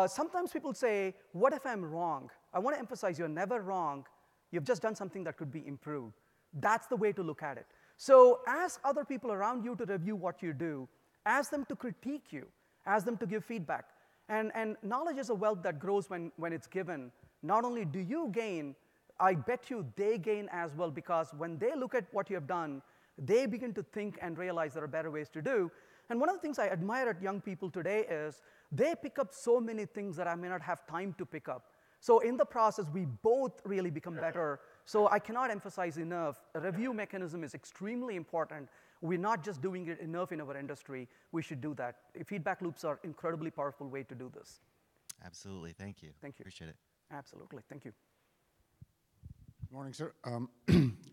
Sometimes people say, what if I'm wrong? I want to emphasize you're never wrong. You've just done something that could be improved. That's the way to look at it. So ask other people around you to review what you do. Ask them to critique you. Ask them to give feedback. And knowledge is a wealth that grows when it's given. Not only do you gain, I bet you they gain as well, because when they look at what you have done, they begin to think and realize there are better ways to do. And one of the things I admire at young people today is they pick up so many things that I may not have time to pick up. So in the process, we both really become better. So I cannot emphasize enough, a review mechanism is extremely important. We're not just doing it enough in our industry. We should do that. Feedback loops are incredibly powerful way to do this. Absolutely. Thank you. Thank you. Appreciate it. Absolutely. Thank you. Good morning, sir.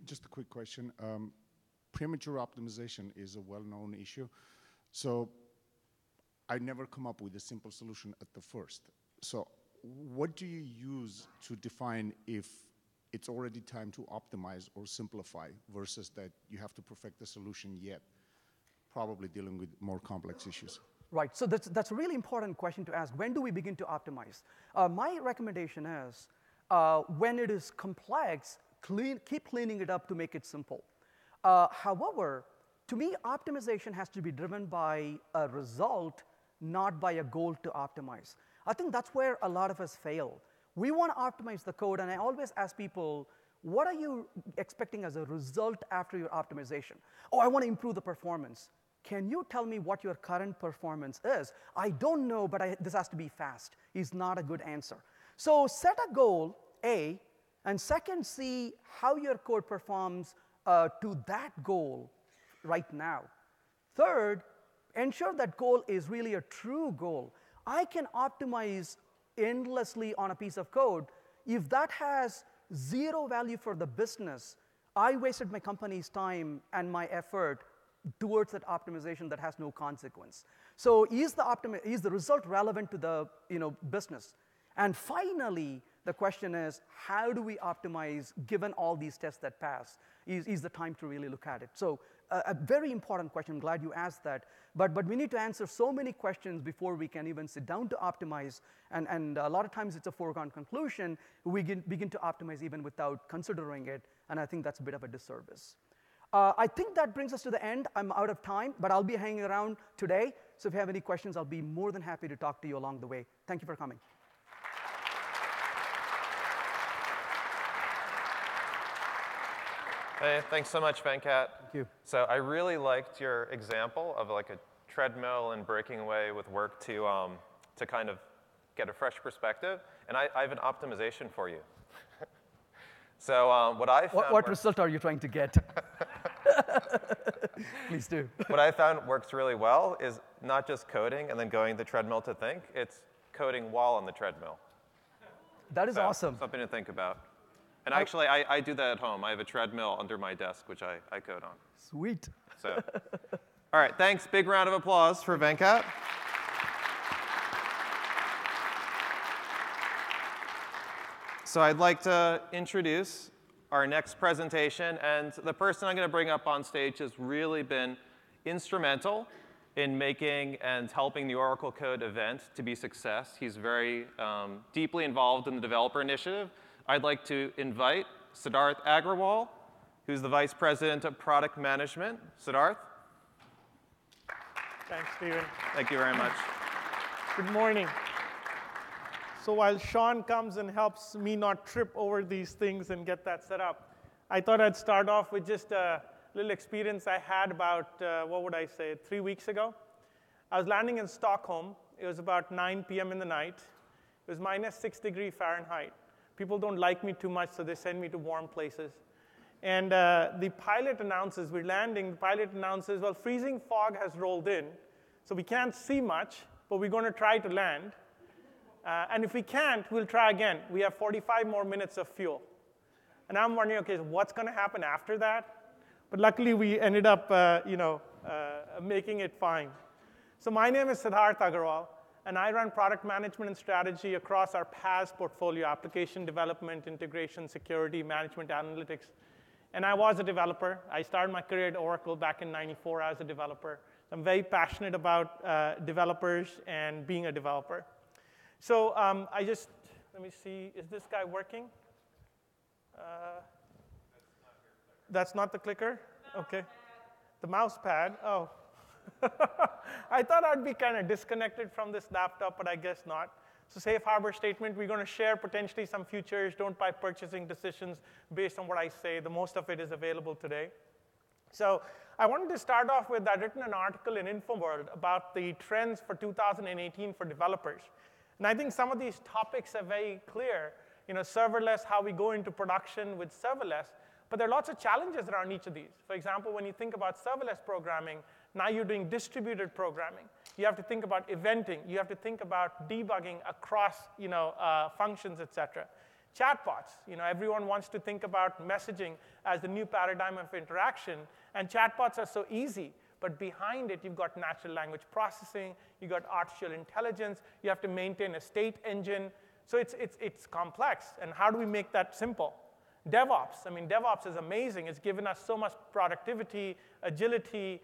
Just a quick question. Premature optimization is a well-known issue. So I never come up with a simple solution at the first. So what do you use to define if it's already time to optimize or simplify versus that you have to perfect the solution yet, probably dealing with more complex issues? Right, so that's a really important question to ask. When do we begin to optimize? My recommendation is when it is complex, keep cleaning it up to make it simple. However, to me, optimization has to be driven by a result, not by a goal to optimize. I think that's where a lot of us fail. We want to optimize the code, and I always ask people, what are you expecting as a result after your optimization? Oh, I want to improve the performance. Can you tell me what your current performance is? I don't know, but this has to be fast, is not a good answer. So set a goal, A, and second, see how your code performs to that goal right now. Third, ensure that goal is really a true goal. I can optimize endlessly on a piece of code, if that has zero value for the business, I wasted my company's time and my effort towards that optimization that has no consequence. So is the result relevant to the business? And finally, the question is, how do we optimize given all these tests that pass? Is the time to really look at it? So a very important question. I'm glad you asked that. But we need to answer so many questions before we can even sit down to optimize. And a lot of times it's a foregone conclusion. We begin to optimize even without considering it. And I think that's a bit of a disservice. I think that brings us to the end. I'm out of time, but I'll be hanging around today. So if you have any questions, I'll be more than happy to talk to you along the way. Thank you for coming. Hey, thanks so much, Venkat. Thank you. So I really liked your example of like a treadmill and breaking away with work to kind of get a fresh perspective. And I have an optimization for you. So what I found what result are you trying to get? Please do. What I found works really well is not just coding and then going to the treadmill to think. It's coding while on the treadmill. That is awesome. Something to think about. And actually, I do that at home. I have a treadmill under my desk, which I code on. Sweet. So, all right, thanks. Big round of applause for Venkat. So I'd like to introduce our next presentation. And the person I'm going to bring up on stage has really been instrumental in making and helping the Oracle Code event to be a success. He's very deeply involved in the developer initiative. I'd like to invite Siddharth Agrawal, who's the Vice President of Product Management. Siddharth? Thanks, Steven. Thank you very much. Good morning. So while Sean comes and helps me not trip over these things and get that set up, I thought I'd start off with just a little experience I had about, 3 weeks ago. I was landing in Stockholm. It was about 9 p.m. in the night. It was minus 6 degrees Fahrenheit. People don't like me too much, so they send me to warm places. And the pilot announces, we're landing, the pilot announces, well, freezing fog has rolled in, so we can't see much, but we're going to try to land. And if we can't, we'll try again. We have 45 more minutes of fuel. And I'm wondering, okay, what's going to happen after that? But luckily, we ended up making it fine. So my name is Siddharth Agrawal. And I run product management and strategy across our PaaS portfolio, application development, integration, security, management, analytics. And I was a developer. I started my career at Oracle back in '94 as a developer. I'm very passionate about developers and being a developer. So let me see, is this guy working? That's not the clicker? OK. The mouse pad, oh. I thought I'd be kind of disconnected from this laptop, but I guess not. So safe harbor statement, we're going to share potentially some futures. Don't buy purchasing decisions based on what I say. The most of it is available today. So I wanted to start off with, I'd written an article in InfoWorld about the trends for 2018 for developers. And I think some of these topics are very clear. Serverless, how we go into production with serverless. But there are lots of challenges around each of these. For example, when you think about serverless programming, now you're doing distributed programming. You have to think about eventing. You have to think about debugging across functions, et cetera. Chatbots. Everyone wants to think about messaging as the new paradigm of interaction. And chatbots are so easy. But behind it, you've got natural language processing. You've got artificial intelligence. You have to maintain a state engine. So it's complex. And how do we make that simple? DevOps. DevOps is amazing. It's given us so much productivity, agility,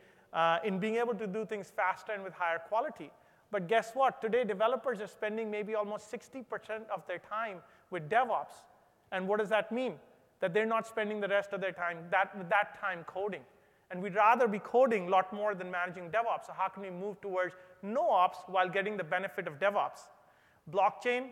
in being able to do things faster and with higher quality. But guess what? Today, developers are spending maybe almost 60% of their time with DevOps. And what does that mean? That they're not spending the rest of their time, that time coding. And we'd rather be coding a lot more than managing DevOps. So how can we move towards no ops while getting the benefit of DevOps? Blockchain.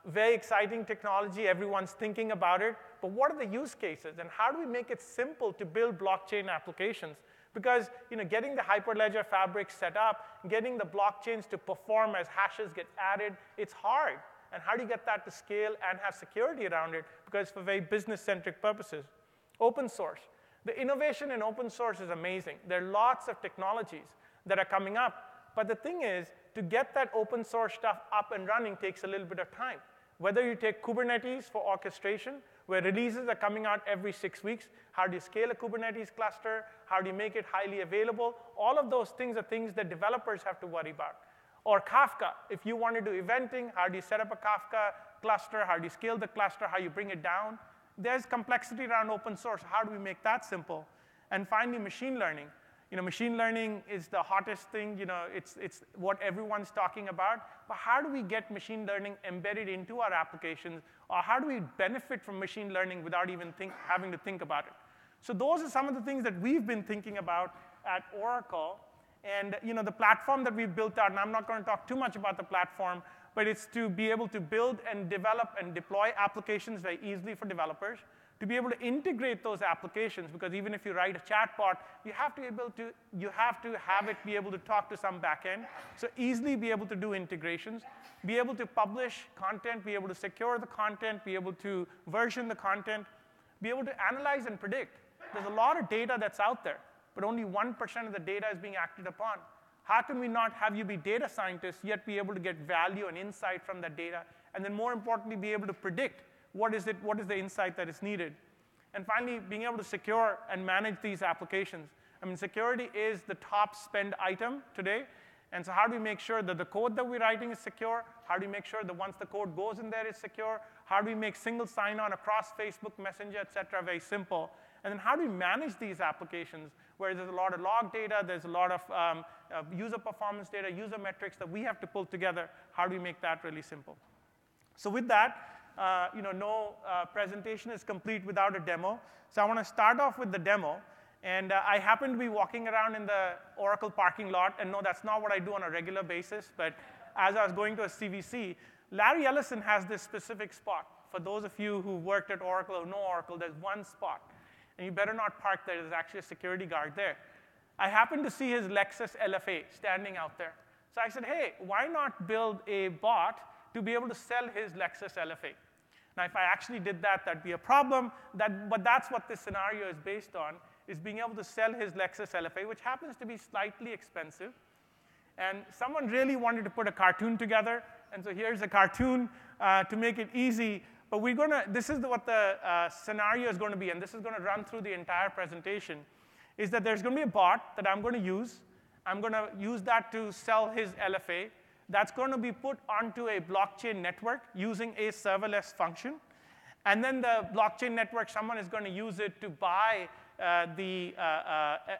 Very exciting technology. Everyone's thinking about it. But what are the use cases? And how do we make it simple to build blockchain applications? Because getting the Hyperledger fabric set up, getting the blockchains to perform as hashes get added, it's hard. And how do you get that to scale and have security around it? Because for very business-centric purposes. Open source. The innovation in open source is amazing. There are lots of technologies that are coming up. But the thing is, to get that open source stuff up and running takes a little bit of time. Whether you take Kubernetes for orchestration, where releases are coming out every 6 weeks, how do you scale a Kubernetes cluster? How do you make it highly available? All of those things are things that developers have to worry about. Or Kafka, if you want to do eventing, how do you set up a Kafka cluster? How do you scale the cluster? How do you bring it down? There's complexity around open source. How do we make that simple? And finally, machine learning. Machine learning is the hottest thing. It's what everyone's talking about. But how do we get machine learning embedded into our applications? Or how do we benefit from machine learning without even having to think about it? So those are some of the things that we've been thinking about at Oracle. And the platform that we've built out, and I'm not going to talk too much about the platform, but it's to be able to build and develop and deploy applications very easily for developers, to be able to integrate those applications, because even if you write a chatbot, you have to have it be able to talk to some backend. So easily be able to do integrations, be able to publish content, be able to secure the content, be able to version the content, be able to analyze and predict. There's a lot of data that's out there, but only 1% of the data is being acted upon. How can we not have you be data scientists, yet be able to get value and insight from that data, and then more importantly, be able to predict what is the insight that is needed? And finally, being able to secure and manage these applications. I mean, security is the top spend item today. And so how do we make sure that the code that we're writing is secure? How do we make sure that once the code goes in there is secure? How do we make single sign-on across Facebook, Messenger, et cetera, very simple? And then how do we manage these applications where there's a lot of log data, there's a lot of user performance data, user metrics that we have to pull together? How do we make that really simple? So with that, no presentation is complete without a demo. So I want to start off with the demo. And I happen to be walking around in the Oracle parking lot. And no, that's not what I do on a regular basis. But as I was going to a CVC, Larry Ellison has this specific spot. For those of you who worked at Oracle or know Oracle, there's one spot. And you better not park there. There's actually a security guard there. I happened to see his Lexus LFA standing out there. So I said, hey, why not build a bot to be able to sell his Lexus LFA? Now, if I actually did that, that'd be a problem. But that's what this scenario is based on, is being able to sell his Lexus LFA, which happens to be slightly expensive. And someone really wanted to put a cartoon together. And so here's a cartoon to make it easy. But this is what the scenario is going to be. And this is going to run through the entire presentation, is that there's going to be a bot that I'm going to use. I'm going to use that to sell his LFA. That's going to be put onto a blockchain network using a serverless function. And then the blockchain network, someone is going to use it to buy the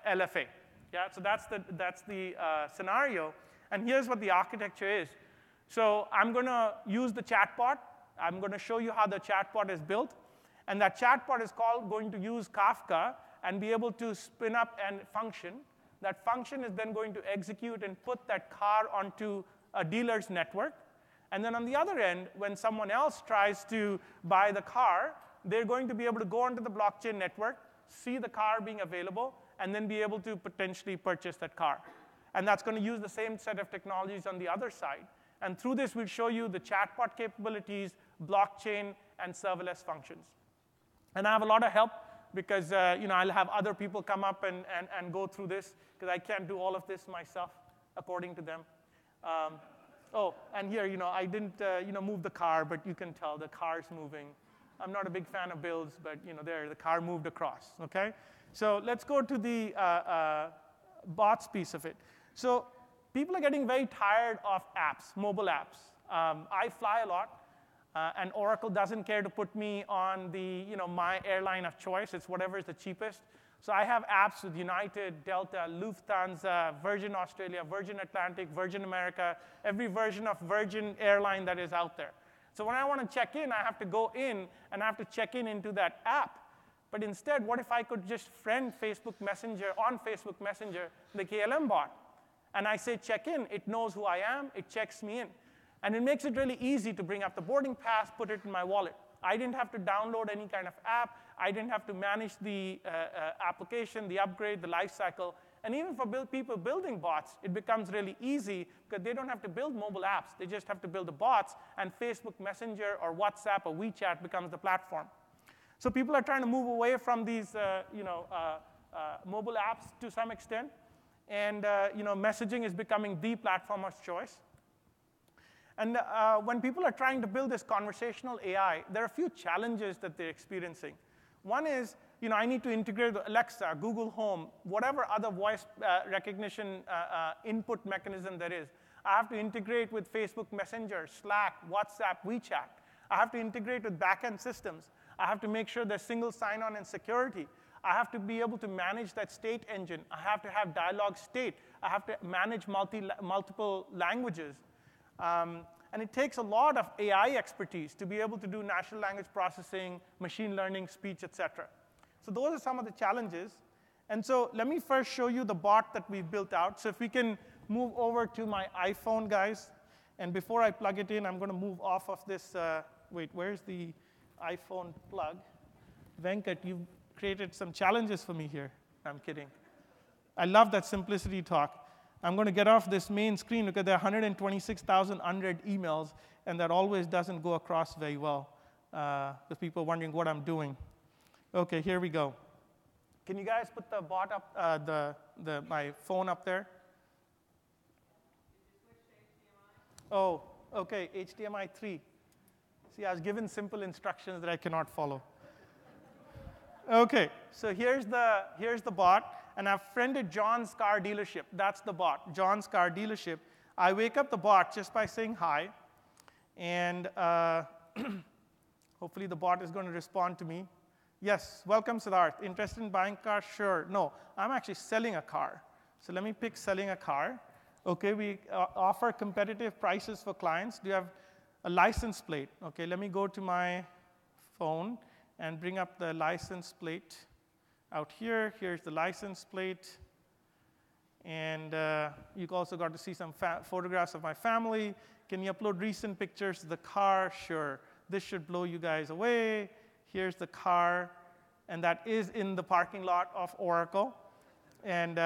LFA. Yeah, so that's the scenario. And here's what the architecture is. So I'm going to use the chatbot. I'm going to show you how the chatbot is built. And that chatbot is going to use Kafka and be able to spin up a function. That function is then going to execute and put that car onto a dealer's network. And then on the other end, when someone else tries to buy the car, they're going to be able to go onto the blockchain network, see the car being available, and then be able to potentially purchase that car. And that's going to use the same set of technologies on the other side. And through this, we'll show you the chatbot capabilities, blockchain, and serverless functions. And I have a lot of help because I'll have other people come up and go through this, because I can't do all of this myself, according to them. And here, I didn't move the car, but you can tell the car's moving. I'm not a big fan of builds, but there, the car moved across, okay? So let's go to the bots piece of it. So people are getting very tired of apps, mobile apps. I fly a lot, and Oracle doesn't care to put me on the, my airline of choice. It's whatever is the cheapest. So I have apps with United, Delta, Lufthansa, Virgin Australia, Virgin Atlantic, Virgin America, every version of Virgin airline that is out there. So when I want to check in, I have to go in, and I have to check in into that app. But instead, what if I could just friend Facebook Messenger on Facebook Messenger, the KLM bot? And I say check in. It knows who I am. It checks me in. And it makes it really easy to bring up the boarding pass, put it in my wallet. I didn't have to download any kind of app. I didn't have to manage the application, the upgrade, the life cycle. And even for people building bots, it becomes really easy because they don't have to build mobile apps. They just have to build the bots, and Facebook Messenger or WhatsApp or WeChat becomes the platform. So people are trying to move away from these mobile apps to some extent. And messaging is becoming the platform of choice. And when people are trying to build this conversational AI, there are a few challenges that they're experiencing. One is, I need to integrate with Alexa, Google Home, whatever other voice recognition input mechanism there is. I have to integrate with Facebook Messenger, Slack, WhatsApp, WeChat. I have to integrate with backend systems. I have to make sure there's single sign-on and security. I have to be able to manage that state engine. I have to have dialogue state. I have to manage multiple languages. And it takes a lot of AI expertise to be able to do natural language processing, machine learning, speech, et cetera. So those are some of the challenges. And so let me first show you the bot that we've built out. So if we can move over to my iPhone, guys. And before I plug it in, I'm going to move off of this. Wait, where's the iPhone plug? Venkat, you've created some challenges for me here. I'm kidding. I love that simplicity talk. I'm going to get off this main screen because there are 126,000 unread emails, and that always doesn't go across very well with people wondering what I'm doing. OK, here we go. Can you guys put the bot up, my phone up there? Oh, OK, HDMI 3. See, I was given simple instructions that I cannot follow. OK, so here's the bot. And I've friended John's car dealership. That's the bot, John's car dealership. I wake up the bot just by saying hi. And hopefully the bot is going to respond to me. Yes, welcome, Siddharth. Interested in buying a car? Sure. No, I'm actually selling a car. So let me pick selling a car. OK, we offer competitive prices for clients. Do you have a license plate? OK, let me go to my phone and bring up the license plate. Out here, here's the license plate. And you also got to see some photographs of my family. Can you upload recent pictures of the car? Sure. This should blow you guys away. Here's the car. And that is in the parking lot of Oracle. And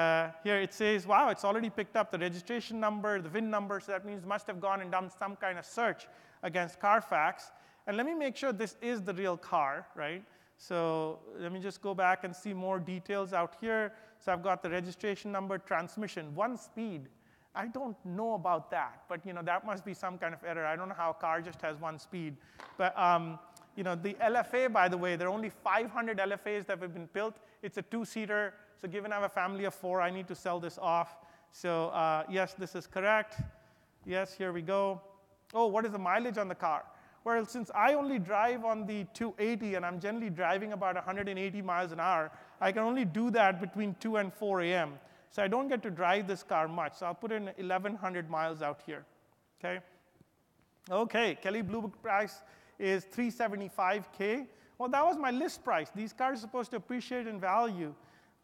here it says, wow, it's already picked up the registration number, the VIN number. So that means it must have gone and done some kind of search against Carfax. And let me make sure this is the real car, right? So let me just go back and see more details out here. So I've got the registration number, transmission, 1 speed. I don't know about that, but that must be some kind of error. I don't know how a car just has 1 speed. But the LFA, by the way, there are only 500 LFAs that have been built. It's a 2-seater. So given I have a family of 4, I need to sell this off. So yes, this is correct. Yes, here we go. Oh, what is the mileage on the car? Well, since I only drive on the 280 and I'm generally driving about 180 miles an hour, I can only do that between 2 and 4 a.m. So I don't get to drive this car much. So I'll put in 1,100 miles out here. OK, Kelly Blue Book price is $375K. Well, that was my list price. These cars are supposed to appreciate in value.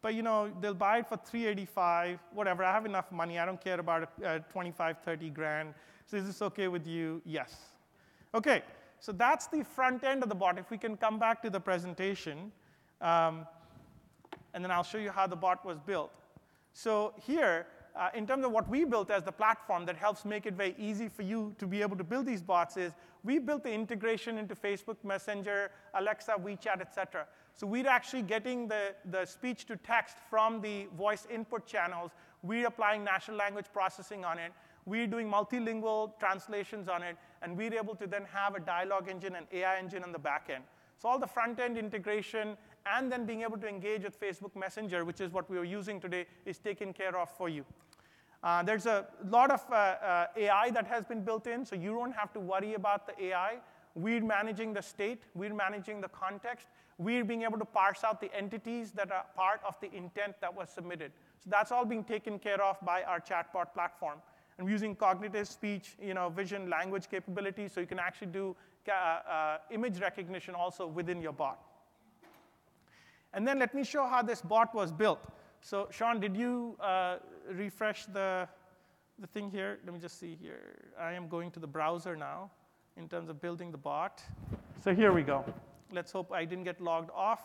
But they'll buy it for $385, whatever. I have enough money. I don't care about 25, 30 grand. So is this OK with you? Yes. OK, so that's the front end of the bot. If we can come back to the presentation, and then I'll show you how the bot was built. So here, in terms of what we built as the platform that helps make it very easy for you to be able to build these bots is we built the integration into Facebook Messenger, Alexa, WeChat, et cetera. So we're actually getting the speech to text from the voice input channels. We're applying natural language processing on it. We're doing multilingual translations on it, and we're able to then have a dialogue engine and AI engine on the back end. So all the front-end integration and then being able to engage with Facebook Messenger, which is what we are using today, is taken care of for you. There's a lot of AI that has been built in, so you don't have to worry about the AI. We're managing the state. We're managing the context. We're being able to parse out the entities that are part of the intent that was submitted. So that's all being taken care of by our chatbot platform. And we're using cognitive speech, vision, language capabilities, so you can actually do image recognition also within your bot. And then let me show how this bot was built. So Sean, did you refresh the thing here? Let me just see here. I am going to the browser now in terms of building the bot. So here we go. Let's hope I didn't get logged off.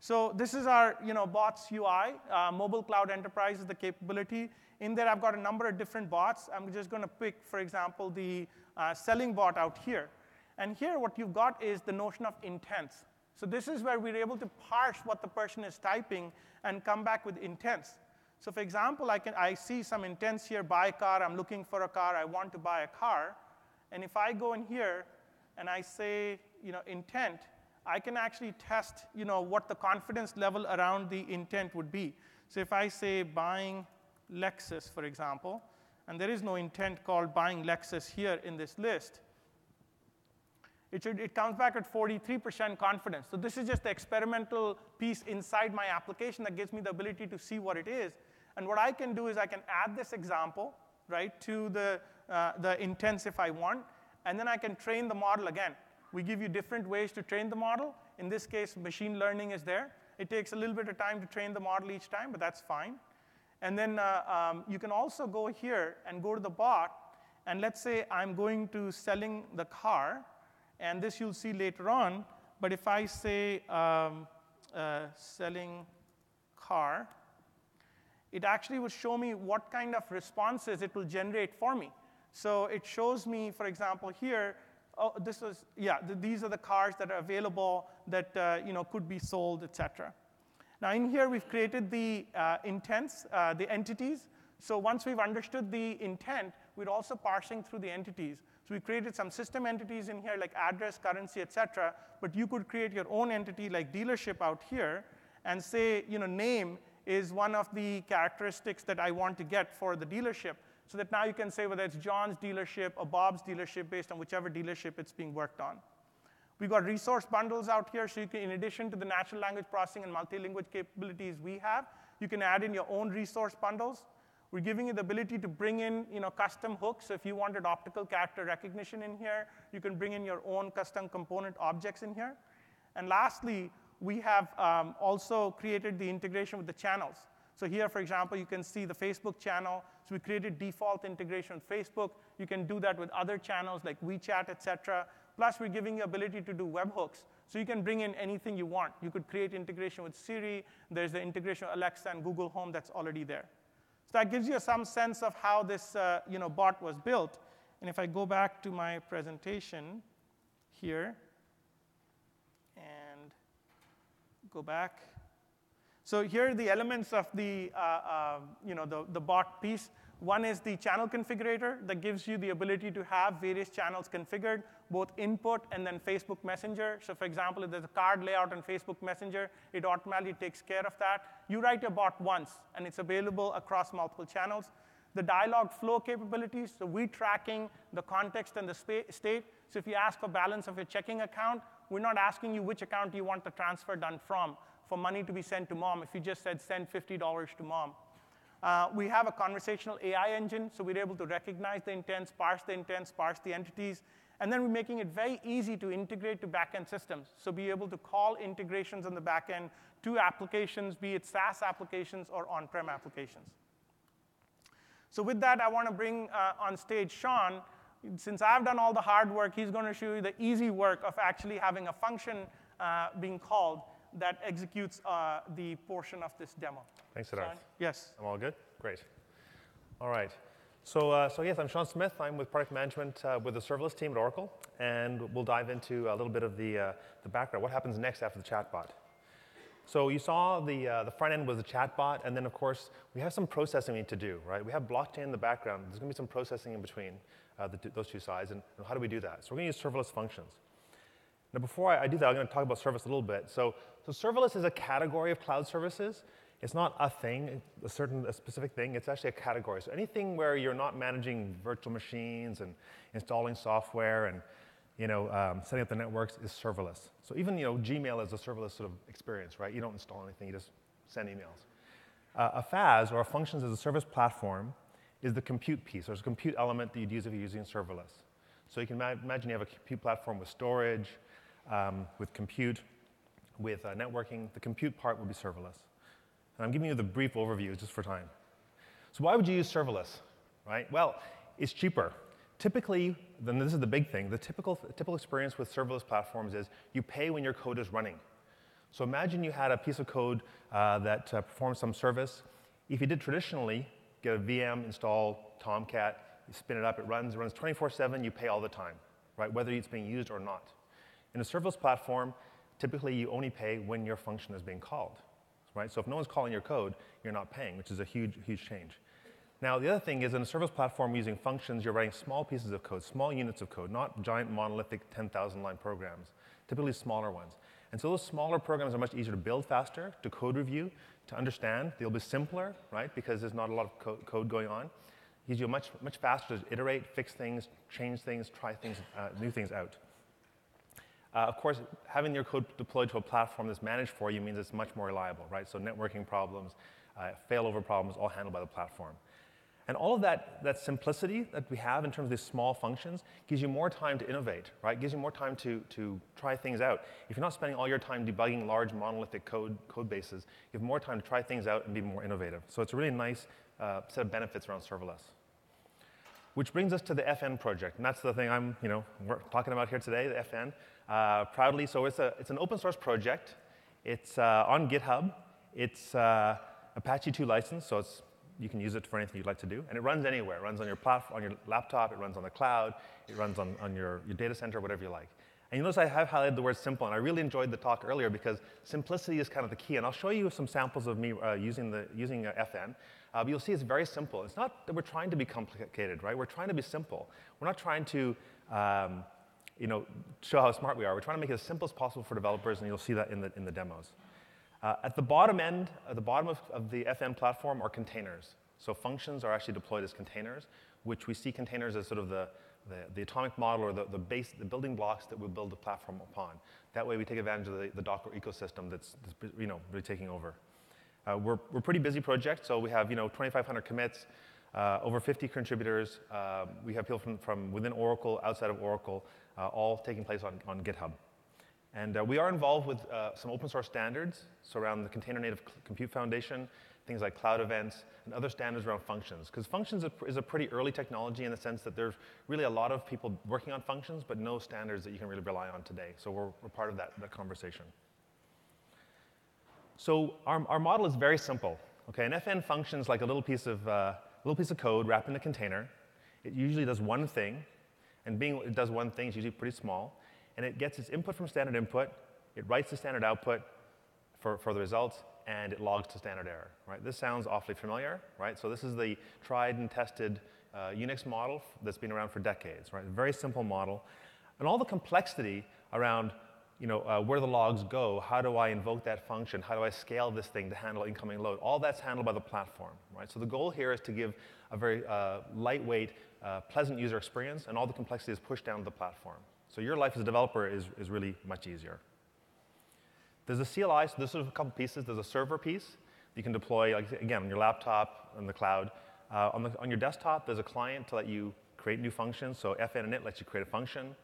So this is our bots UI. Mobile Cloud Enterprise is the capability. In there, I've got a number of different bots. I'm just going to pick, for example, the selling bot out here. And here, what you've got is the notion of intents. So this is where we're able to parse what the person is typing and come back with intents. So for example, I see some intents here, buy a car, I'm looking for a car, I want to buy a car. And if I go in here and I say intent, I can actually test what the confidence level around the intent would be. So if I say buying Lexus, for example, and there is no intent called buying Lexus here in this list, it comes back at 43% confidence. So this is just the experimental piece inside my application that gives me the ability to see what it is. And what I can do is I can add this example, right, to the intents if I want, and then I can train the model again. We give you different ways to train the model. In this case, machine learning is there. It takes a little bit of time to train the model each time, but that's fine. And then you can also go here and go to the bot, and let's say I'm going to selling the car, and this you'll see later on, but if I say selling car, it actually will show me what kind of responses it will generate for me. So it shows me, for example, here, these are the cars that are available that could be sold, etc. Now in here, we've created the intents, the entities. So once we've understood the intent, we're also parsing through the entities. So we created some system entities in here, like address, currency, etc. But you could create your own entity, like dealership out here, and say, name is one of the characteristics that I want to get for the dealership. So that now you can say whether it's John's dealership or Bob's dealership based on whichever dealership it's being worked on. We've got resource bundles out here, so you can, in addition to the natural language processing and multi-language capabilities we have, you can add in your own resource bundles. We're giving you the ability to bring in custom hooks. So if you wanted optical character recognition in here, you can bring in your own custom component objects in here. And lastly, we have also created the integration with the channels. So here, for example, you can see the Facebook channel. So we created default integration with Facebook. You can do that with other channels like WeChat, etc. Plus, we're giving you ability to do webhooks. So you can bring in anything you want. You could create integration with Siri. There's the integration with Alexa and Google Home that's already there. So that gives you some sense of how this bot was built. And if I go back to my presentation here and go back. So here are the elements of the bot piece. One is the channel configurator that gives you the ability to have various channels configured, both input and then Facebook Messenger. So for example, if there's a card layout on Facebook Messenger, it automatically takes care of that. You write your bot once, and it's available across multiple channels. The dialog flow capabilities, so we're tracking the context and the state. So if you ask for balance of your checking account, we're not asking you which account you want the transfer done from for money to be sent to mom. If you just said send $50 to mom. We have a conversational AI engine, so we're able to recognize the intents, parse the entities, and then we're making it very easy to integrate to backend systems. So be able to call integrations on the backend to applications, be it SaaS applications or on-prem applications. So with that, I want to bring on stage Sean. Since I've done all the hard work, he's going to show you the easy work of actually having a function being called that executes the portion of this demo. Thanks, Siddharth. Yes. I'm all good? Great. All right. So yes, I'm Sean Smith. I'm with product management with the serverless team at Oracle, and we'll dive into a little bit of the background. What happens next after the chatbot? So you saw the front end was the chatbot, and then, of course, we have some processing we need to do, right? We have blockchain in the background. There's going to be some processing in between those two sides, and how do we do that? So we're going to use serverless functions. Now, before I do that, I'm going to talk about serverless a little bit. So serverless is a category of cloud services. It's not a thing, a specific thing. It's actually a category. So anything where you're not managing virtual machines and installing software and setting up the networks is serverless. So even Gmail is a serverless sort of experience, right? You don't install anything. You just send emails. A FaaS, or a functions as a service platform, is the compute piece. There's a compute element that you'd use if you're using serverless. So you can imagine you have a compute platform with storage, with compute, with networking. The compute part would be serverless. And I'm giving you the brief overview just for time. So why would you use serverless, right? Well, it's cheaper. Typically, then this is the big thing, the typical experience with serverless platforms is you pay when your code is running. So imagine you had a piece of code that performs some service. If you did traditionally, get a VM, install Tomcat, you spin it up, it runs 24/7, you pay all the time, right? Whether it's being used or not. In a serverless platform, typically you only pay when your function is being called. right? So if no one's calling your code, you're not paying, which is a huge, huge change. Now, the other thing is in a serverless platform using functions, you're writing small pieces of code, small units of code, not giant monolithic 10,000-line programs, typically smaller ones. And so those smaller programs are much easier to build faster, to code review, to understand. They'll be simpler, right, because there's not a lot of code going on. It gives you much faster to iterate, fix things, change things, try things, new things out. Of course, having your code deployed to a platform that's managed for you means it's much more reliable, right? So networking problems, failover problems, all handled by the platform. And all of that simplicity that we have in terms of these small functions gives you more time to innovate, right? Gives you more time to try things out. If you're not spending all your time debugging large monolithic code bases, you have more time to try things out and be more innovative. So it's a really nice set of benefits around serverless. Which brings us to the FN project, and that's the thing we're talking about here today, the FN. Proudly, so it's an open source project. It's on GitHub. It's Apache 2 license, so you can use it for anything you'd like to do. And it runs anywhere. It runs on your platform, on your laptop. It runs on the cloud. It runs on your data center, whatever you like. And you notice I have highlighted the word simple, and I really enjoyed the talk earlier because simplicity is kind of the key. And I'll show you some samples of me using FN. But you'll see it's very simple. It's not that we're trying to be complicated, right? We're trying to be simple. We're not trying to show how smart we are. We're trying to make it as simple as possible for developers, and you'll see that in the demos. At the bottom of the FN platform are containers. So functions are actually deployed as containers, which we see containers as sort of the atomic model or the building blocks that we build the platform upon. That way we take advantage of the Docker ecosystem that's really taking over. We're a pretty busy project, so we have 2,500 commits, over 50 contributors. We have people from within Oracle, outside of Oracle, all taking place on GitHub. And we are involved with some open source standards, so around the Container Native Compute Foundation, things like cloud events, and other standards around functions. Because functions is a pretty early technology in the sense that there's really a lot of people working on functions, but no standards that you can really rely on today. So we're part of that conversation. So our model is very simple. Okay, an FN functions like a little piece of code wrapped in a container. It usually does one thing, and being it does one thing, it's usually pretty small. And it gets its input from standard input, it writes the standard output for the results, and it logs to standard error, right? This sounds awfully familiar, right? So this is the tried and tested Unix model that's been around for decades, right? Very simple model. And all the complexity around where the logs go, how do I invoke that function, how do I scale this thing to handle incoming load, all that's handled by the platform, right? So the goal here is to give a very lightweight, pleasant user experience, and all the complexity is pushed down to the platform. So your life as a developer is really much easier. There's a CLI, so there's sort of a couple pieces. There's a server piece you can deploy, again, on your laptop, on the cloud. On your desktop, there's a client to let you create new functions. So FN init lets you create a function.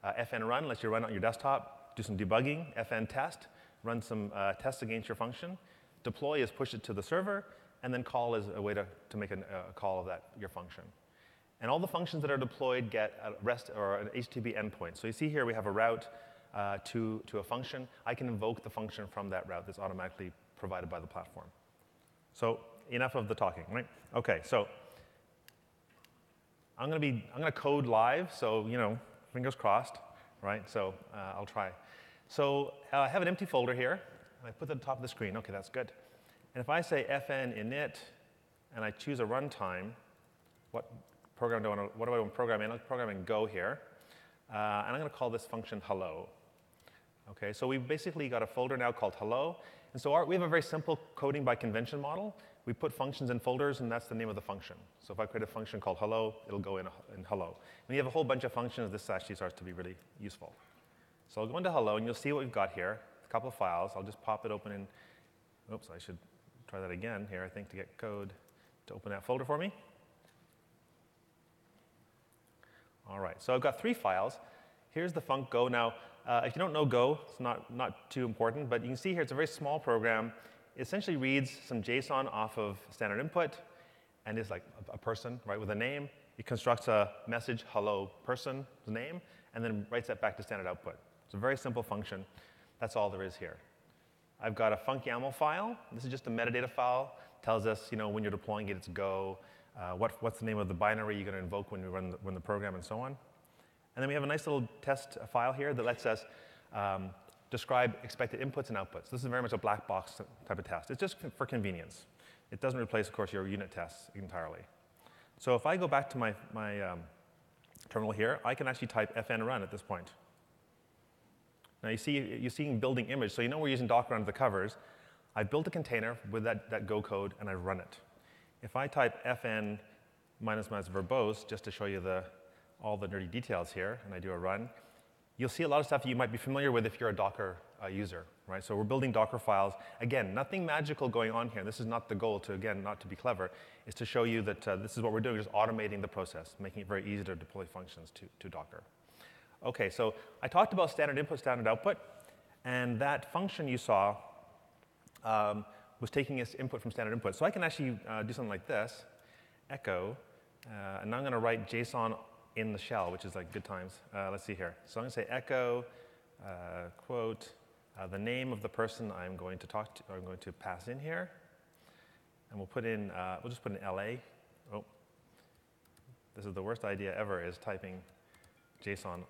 FN run lets you run it on your desktop, do some debugging. FN test, run some tests against your function. Deploy is push it to the server, and then call is a way to make a call of your function. And all the functions that are deployed get a REST or an HTTP endpoint. So you see here we have a route to a function. I can invoke the function from that route that's automatically provided by the platform. So enough of the talking, right? Okay, so I'm going to code live. So fingers crossed, right? So I'll try. So I have an empty folder here. And I put it at the top of the screen. Okay, that's good. And if I say fn init and I choose a runtime, what do I want to program in? I'll program in Go here. And I'm going to call this function hello. Okay, so we've basically got a folder now called hello. And so we have a very simple coding by convention model. We put functions in folders, and that's the name of the function. So if I create a function called hello, it'll go in hello. When you have a whole bunch of functions, this actually starts to be really useful. So I'll go into hello, and you'll see what we've got here. A couple of files. I'll just pop it open in. Oops, I should try that again here, I think, to get code to open that folder for me. All right, so I've got 3 files. Here's the func Go. Now, if you don't know Go, it's not too important, but you can see here it's a very small program. It essentially reads some JSON off of standard input, and is like a person, right, with a name. It constructs a message, hello, person's name, and then writes that back to standard output. It's a very simple function. That's all there is here. I've got a func.yaml file. This is just a metadata file. Tells us, when you're deploying it, it's Go. What's the name of the binary you're going to invoke when you run the program, and so on. And then we have a nice little test file here that lets us describe expected inputs and outputs. This is very much a black box type of test. It's just for convenience. It doesn't replace, of course, your unit tests entirely. So if I go back to my terminal here, I can actually type fn run at this point. Now you're seeing building image, so you know we're using Docker under the covers. I've built a container with that Go code, and I run it. If I type fn -- verbose, just to show you all the nerdy details here, and I do a run, you'll see a lot of stuff you might be familiar with if you're a Docker user, right? So we're building Docker files. Again, nothing magical going on here. This is not the goal to, again, not to be clever, is to show you that this is what we're doing, just automating the process, making it very easy to deploy functions to Docker. OK, so I talked about standard input, standard output. And that function you saw was taking its input from standard input. So I can actually do something like this, echo. And now I'm going to write JSON in the shell, which is like good times. Let's see here. So I'm going to say echo, quote, the name of the person I'm going to talk to, or I'm going to pass in here. And we'll just put in LA. Oh, this is the worst idea ever, is typing JSON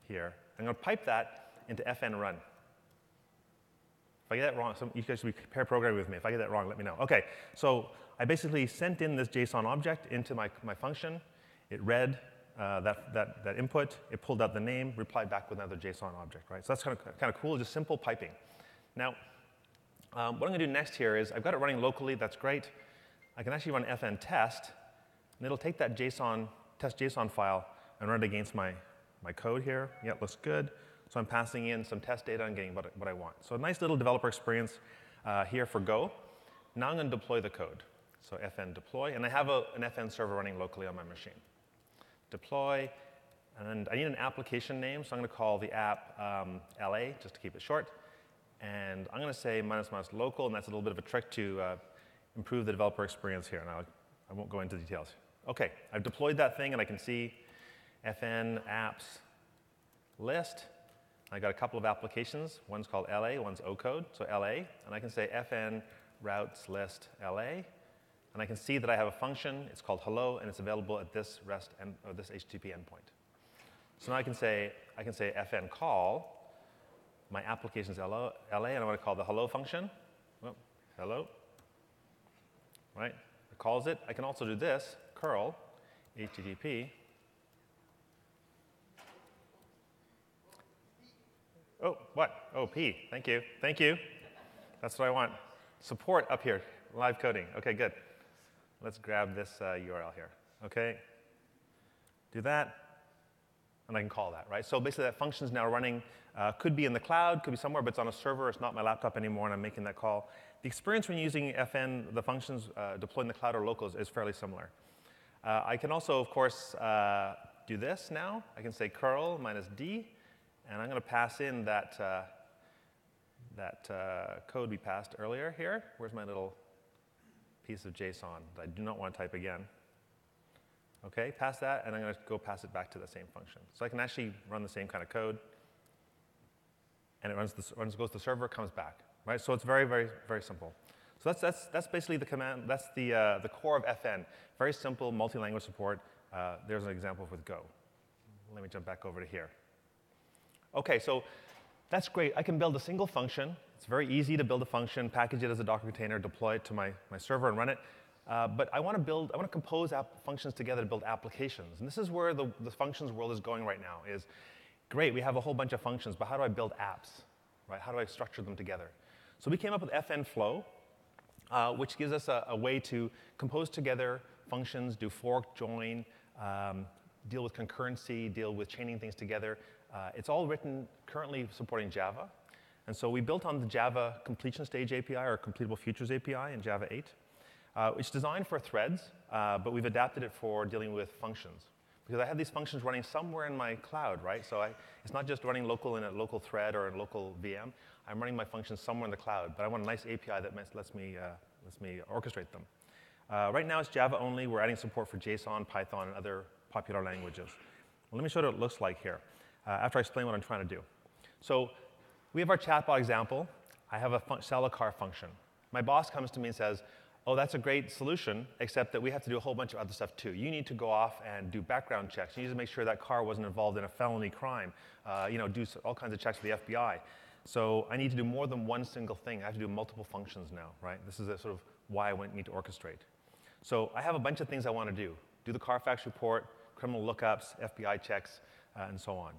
here. I'm going to pipe that into fn run. If I get that wrong, you guys should be pair programming with me. If I get that wrong, let me know. OK, so I basically sent in this JSON object into my function. It read that input. It pulled out the name, replied back with another JSON object, right? So that's kind of cool, just simple piping. Now, what I'm going to do next here is I've got it running locally. That's great. I can actually run fn test, and it'll take that test JSON file and run it against my code here. Yeah, it looks good. So I'm passing in some test data and getting what I want. So a nice little developer experience here for Go. Now I'm going to deploy the code. So fn deploy. And I have an fn server running locally on my machine. Deploy. And I need an application name. So I'm going to call the app LA, just to keep it short. And I'm going to say -- local. And that's a little bit of a trick to improve the developer experience here. Now, I won't go into details. OK, I've deployed that thing. And I can see fn apps list. I got a couple of applications. One's called LA, one's Ocode, so LA. And I can say fn routes list LA. And I can see that I have a function. It's called hello, and it's available at this REST or this HTTP endpoint. So now I can say fn call. My application's LA, and I want to call the hello function. Well, hello. Right? It calls it. I can also do this, curl HTTP. Oh, what? Oh, P. Thank you. Thank you. That's what I want. Support up here, live coding. OK, good. Let's grab this URL here. OK. Do that. And I can call that, right? So basically, that function is now running. Could be in the cloud, could be somewhere, but it's on a server. It's not my laptop anymore, and I'm making that call. The experience when using fn, the functions deployed in the cloud or local, is fairly similar. I can also, of course, do this now. I can say curl -d. And I'm going to pass in that code we passed earlier here. Where's my little piece of JSON that I do not want to type again? OK, pass that, and I'm going to go pass it back to the same function. So I can actually run the same kind of code. And it goes to the server, comes back. Right? So it's very, very, very simple. So that's basically the command. That's the core of fn. Very simple multi-language support. There's an example with Go. Let me jump back over to here. OK, so that's great. I can build a single function. It's very easy to build a function, package it as a Docker container, deploy it to my server, and run it. But I want to compose functions together to build applications. And this is where the functions world is going right now. Is great, we have a whole bunch of functions, but how do I build apps? Right? How do I structure them together? So we came up with fn flow, which gives us a way to compose together functions, do fork, join, deal with concurrency, deal with chaining things together. It's all written currently supporting Java. And so we built on the Java completion stage API, or completable futures API in Java 8. It's designed for threads, but we've adapted it for dealing with functions. Because I have these functions running somewhere in my cloud, right? So it's not just running local in a local thread or a local VM. I'm running my functions somewhere in the cloud. But I want a nice API that lets me orchestrate them. Right now, it's Java only. We're adding support for JSON, Python, and other popular languages. Well, let me show you what it looks like here, after I explain what I'm trying to do. So we have our chatbot example. I have a sell a car function. My boss comes to me and says, oh, that's a great solution, except that we have to do a whole bunch of other stuff, too. You need to go off and do background checks. You need to make sure that car wasn't involved in a felony crime, do all kinds of checks with the FBI. So I need to do more than one single thing. I have to do multiple functions now, right? This is sort of why I need to orchestrate. So I have a bunch of things I want to do the Carfax report, criminal lookups, FBI checks, and so on.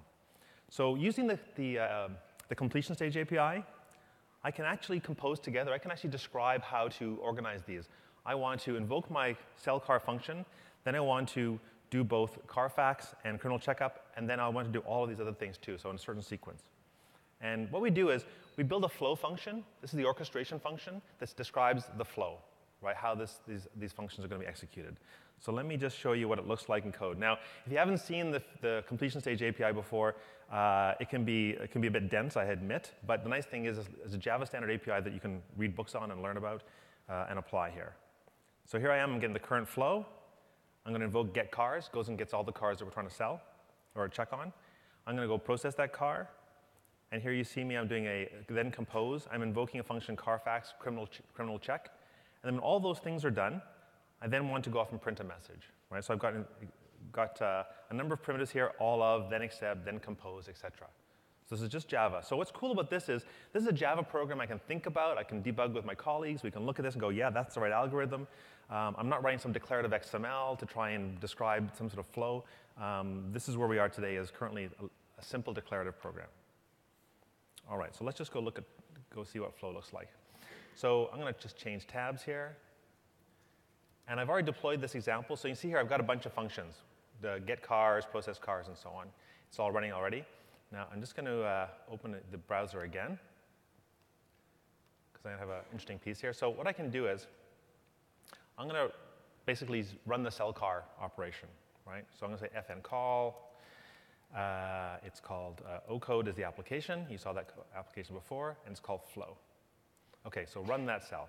So using the completion stage API, I can actually compose together. I can actually describe how to organize these. I want to invoke my sell car function. Then I want to do both Carfax and criminal checkup. And then I want to do all of these other things too, so in a certain sequence. And what we do is we build a flow function. This is the orchestration function that describes the flow, right? How these functions are going to be executed. So let me just show you what it looks like in code. Now, if you haven't seen the completion stage API before, it can be a bit dense, I admit. But the nice thing is it's a Java standard API that you can read books on and learn about and apply here. So here I am, I'm getting the current flow. I'm going to invoke get cars, goes and gets all the cars that we're trying to sell or check on. I'm going to go process that car. And here you see me, I'm doing a then compose. I'm invoking a function Carfax criminal check. And then when all those things are done, I then want to go off and print a message, right? So I've got a number of primitives here, all of, then accept, then compose, etc. So this is just Java. So what's cool about this is a Java program I can think about. I can debug with my colleagues. We can look at this and go, yeah, that's the right algorithm. I'm not writing some declarative XML to try and describe some sort of flow. This is where we are today, is currently a simple declarative program. All right, so let's just go see what flow looks like. So I'm going to just change tabs here. And I've already deployed this example. So you can see here I've got a bunch of functions, the get cars, process cars, and so on. It's all running already. Now I'm just going to open the browser again, because I have an interesting piece here. So what I can do is I'm going to basically run the sell car operation, right? So I'm going to say fn call. It's called ocode is the application. You saw that application before, and it's called flow. OK, so run that cell.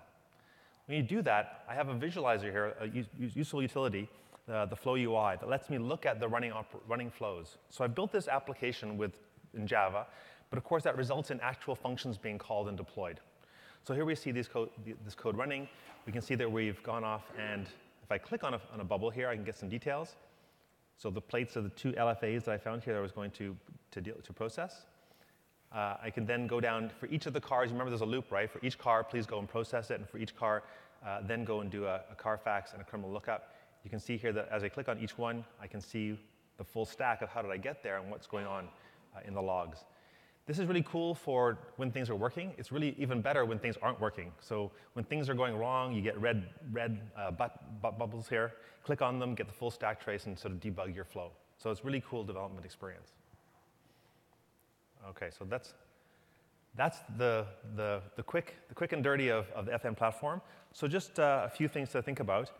When you do that, I have a visualizer here, a useful utility, the flow UI, that lets me look at the running flows. So I built this application in Java, but of course that results in actual functions being called and deployed. So here we see this code running. We can see that we've gone off, and if I click on a bubble here, I can get some details. So the plates are the two LFAs that I found here that I was going to process. I can then go down for each of the cars. Remember, there's a loop, right? For each car, please go and process it. And for each car, then go and do a Carfax and a criminal lookup. You can see here that as I click on each one, I can see the full stack of how did I get there and what's going on in the logs. This is really cool for when things are working. It's really even better when things aren't working. So when things are going wrong, you get red bubbles here. Click on them, get the full stack trace, and sort of debug your flow. So it's really cool development experience. OK, so that's the quick and dirty of the FN platform. So just a few things to think about.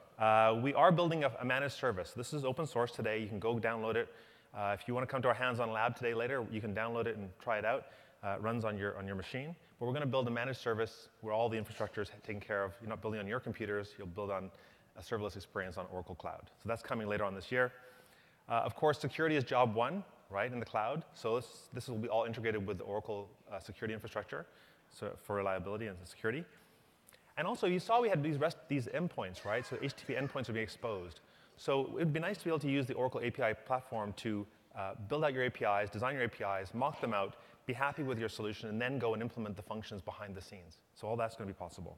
We are building a managed service. This is open source today. You can go download it. If you want to come to our hands-on lab today later, you can download it and try it out. It runs on your machine. But we're going to build a managed service where all the infrastructure is taken care of. You're not building on your computers. You'll build on a serverless experience on Oracle Cloud. So that's coming later on this year. Of course, security is job one, right, in the cloud. So this will be all integrated with the Oracle security infrastructure for reliability and security. And also, you saw we had these endpoints, right? So HTTP endpoints would be exposed. So it would be nice to be able to use the Oracle API platform to build out your APIs, design your APIs, mock them out, be happy with your solution, and then go and implement the functions behind the scenes. So all that's going to be possible.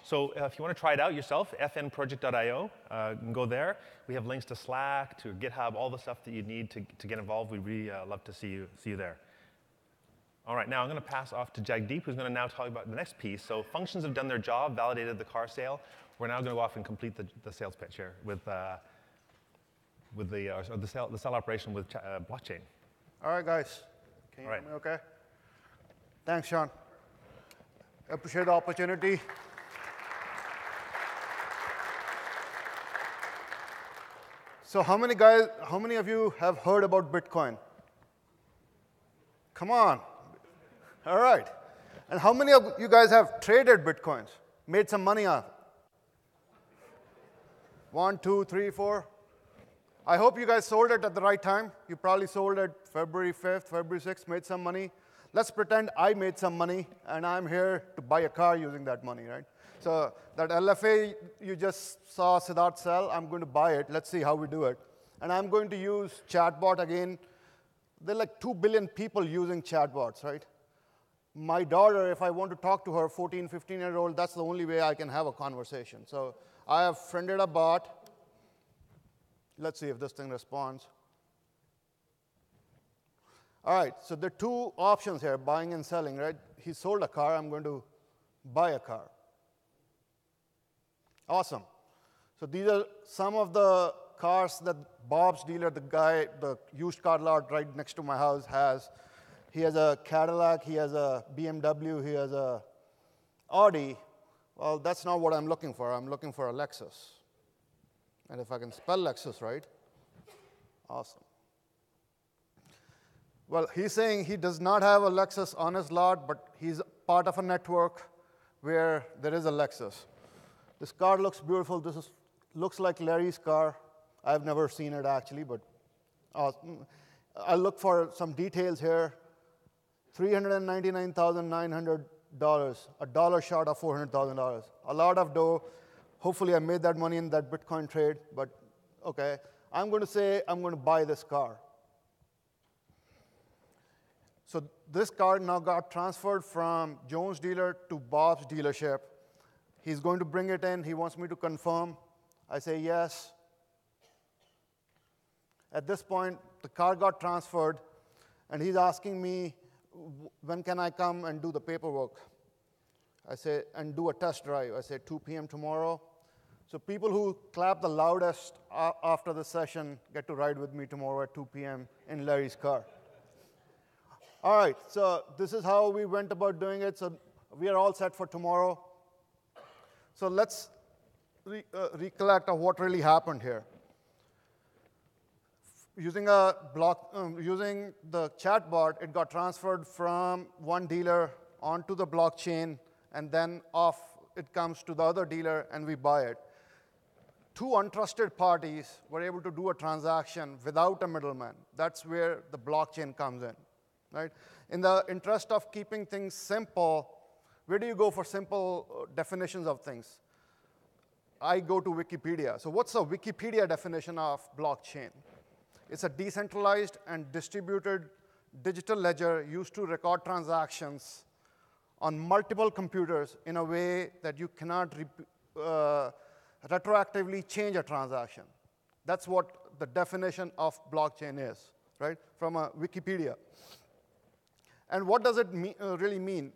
So if you want to try it out yourself, fnproject.io, you can go there. We have links to Slack, to GitHub, all the stuff that you need to get involved. We'd really love to see you there. All right, now I'm going to pass off to Jagdeep, who's going to now talk about the next piece. So functions have done their job, validated the car sale. We're now going to go off and complete the sales pitch here with the sell operation with blockchain. All right, guys. Can you hear me OK? Thanks, Sean. Appreciate the opportunity. So how many of you have heard about Bitcoin? Come on. All right. And how many of you guys have traded Bitcoins, made some money off? 1, 2, 3, 4. I hope you guys sold it at the right time. You probably sold it February 5th, February 6th, made some money. Let's pretend I made some money, and I'm here to buy a car using that money, right? So that LFA you just saw Siddharth sell, I'm going to buy it. Let's see how we do it. And I'm going to use chatbot again. There are like 2 billion people using chatbots, right? My daughter, if I want to talk to her, 14, 15-year-old, that's the only way I can have a conversation. So I have friended a bot. Let's see if this thing responds. All right, so there are two options here, buying and selling, right? He sold a car. I'm going to buy a car. Awesome. So these are some of the cars that Bob's dealer, the used car lot right next to my house, has. He has a Cadillac, he has a BMW, he has a Audi. Well, that's not what I'm looking for. I'm looking for a Lexus. And if I can spell Lexus right, awesome. Well, he's saying he does not have a Lexus on his lot, but he's part of a network where there is a Lexus. This car looks beautiful. This looks like Larry's car. I've never seen it, actually, but I'll look for some details here. $399,900, a dollar short of $400,000. A lot of dough. Hopefully, I made that money in that Bitcoin trade, but OK. I'm going to say I'm going to buy this car. So this car now got transferred from Jones' dealer to Bob's dealership. He's going to bring it in. He wants me to confirm. I say yes. At this point, the car got transferred, and he's asking me, when can I come and do the paperwork? I say, and do a test drive. I say, 2 p.m. tomorrow. So people who clap the loudest after the session get to ride with me tomorrow at 2 p.m. in Larry's car. All right, so this is how we went about doing it. So we are all set for tomorrow. So let's recollect of what really happened here. Using using the chatbot, it got transferred from one dealer onto the blockchain, and then off it comes to the other dealer, and we buy it. Two untrusted parties were able to do a transaction without a middleman. That's where the blockchain comes in. Right? In the interest of keeping things simple, where do you go for simple definitions of things? I go to Wikipedia. So what's the Wikipedia definition of blockchain? It's a decentralized and distributed digital ledger used to record transactions on multiple computers in a way that you cannot retroactively change a transaction. That's what the definition of blockchain is, right? From Wikipedia. And what does it really mean?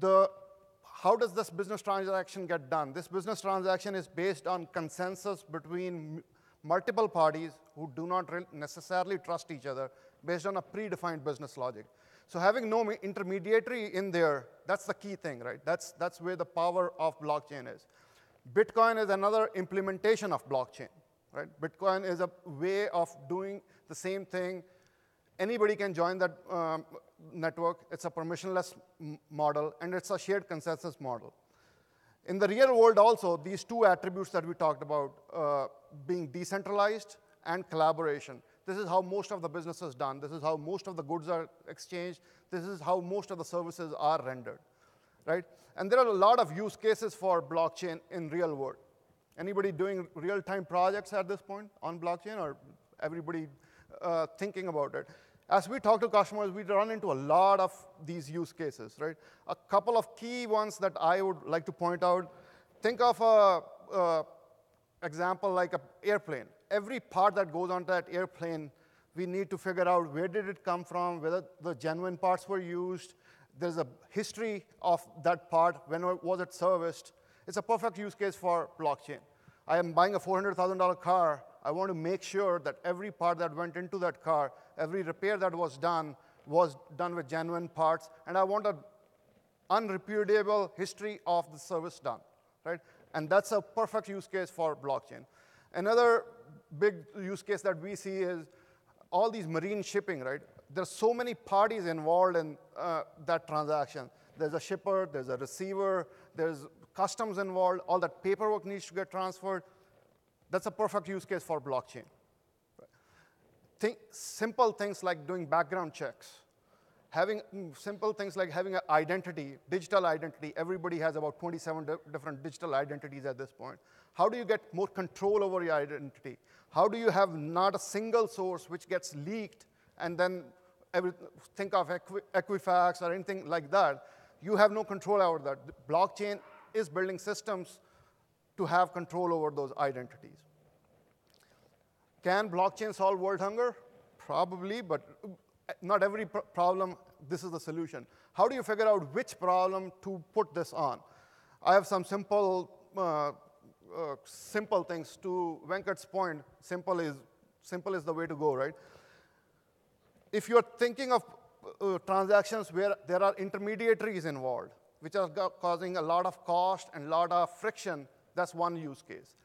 How does this business transaction get done? This business transaction is based on consensus between multiple parties who do not necessarily trust each other based on a predefined business logic. So having no intermediary in there, that's the key thing, right? That's where the power of blockchain is. Bitcoin is another implementation of blockchain, right? Bitcoin is a way of doing the same thing. Anybody can join that network. It's a permissionless model, and it's a shared consensus model. In the real world also, these two attributes that we talked about, being decentralized and collaboration, this is how most of the business is done. This is how most of the goods are exchanged. This is how most of the services are rendered, right? And there are a lot of use cases for blockchain in real world. Anybody doing real-time projects at this point on blockchain, or everybody thinking about it? As we talk to customers, we run into a lot of these use cases, right? A couple of key ones that I would like to point out. Think of an example like an airplane. Every part that goes onto that airplane, we need to figure out where did it come from, whether the genuine parts were used. There's a history of that part, when was it serviced. It's a perfect use case for blockchain. I am buying a $400,000 car. I want to make sure that every part that went into that car, every repair that was done with genuine parts, and I want an unrepudiable history of the service done, right? And that's a perfect use case for blockchain. Another big use case that we see is all these marine shipping, right? There's so many parties involved in that transaction. There's a shipper, there's a receiver, there's customs involved, all that paperwork needs to get transferred. That's a perfect use case for blockchain. Simple things like doing background checks. Having simple things like having an identity, digital identity. Everybody has about 27 different digital identities at this point. How do you get more control over your identity? How do you have not a single source which gets leaked and then think of Equifax or anything like that, you have no control over that. The blockchain is building systems to have control over those identities. Can blockchain solve world hunger? Probably, but not every problem, this is the solution. How do you figure out which problem to put this on? I have some simple things. To Venkat's point, simple is the way to go, right? If you're thinking of transactions where there are intermediaries involved, which are causing a lot of cost and a lot of friction, that's one use case.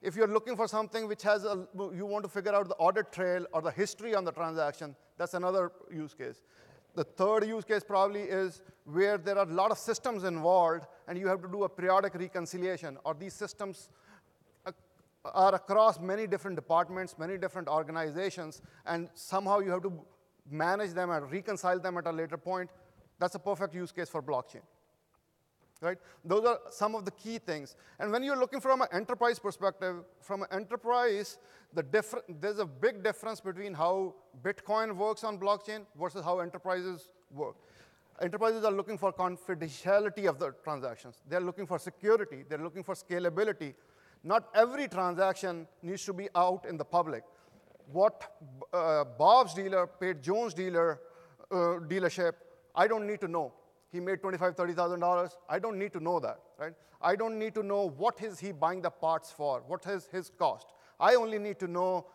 If you're looking for something which has you want to figure out the audit trail or the history on the transaction, that's another use case. The third use case probably is where there are a lot of systems involved and you have to do a periodic reconciliation, or these systems are across many different departments, many different organizations, and somehow you have to manage them and reconcile them at a later point. That's a perfect use case for blockchain. Right? Those are some of the key things. And when you're looking from an enterprise perspective, from an enterprise, there's a big difference between how Bitcoin works on blockchain versus how enterprises work. Enterprises are looking for confidentiality of the transactions. They're looking for security. They're looking for scalability. Not every transaction needs to be out in the public. What Bob's dealer paid Jones' dealership, I don't need to know. He made $25,000, $30,000. I don't need to know that, right? I don't need to know what is he buying the parts for, what is his cost. I only need to know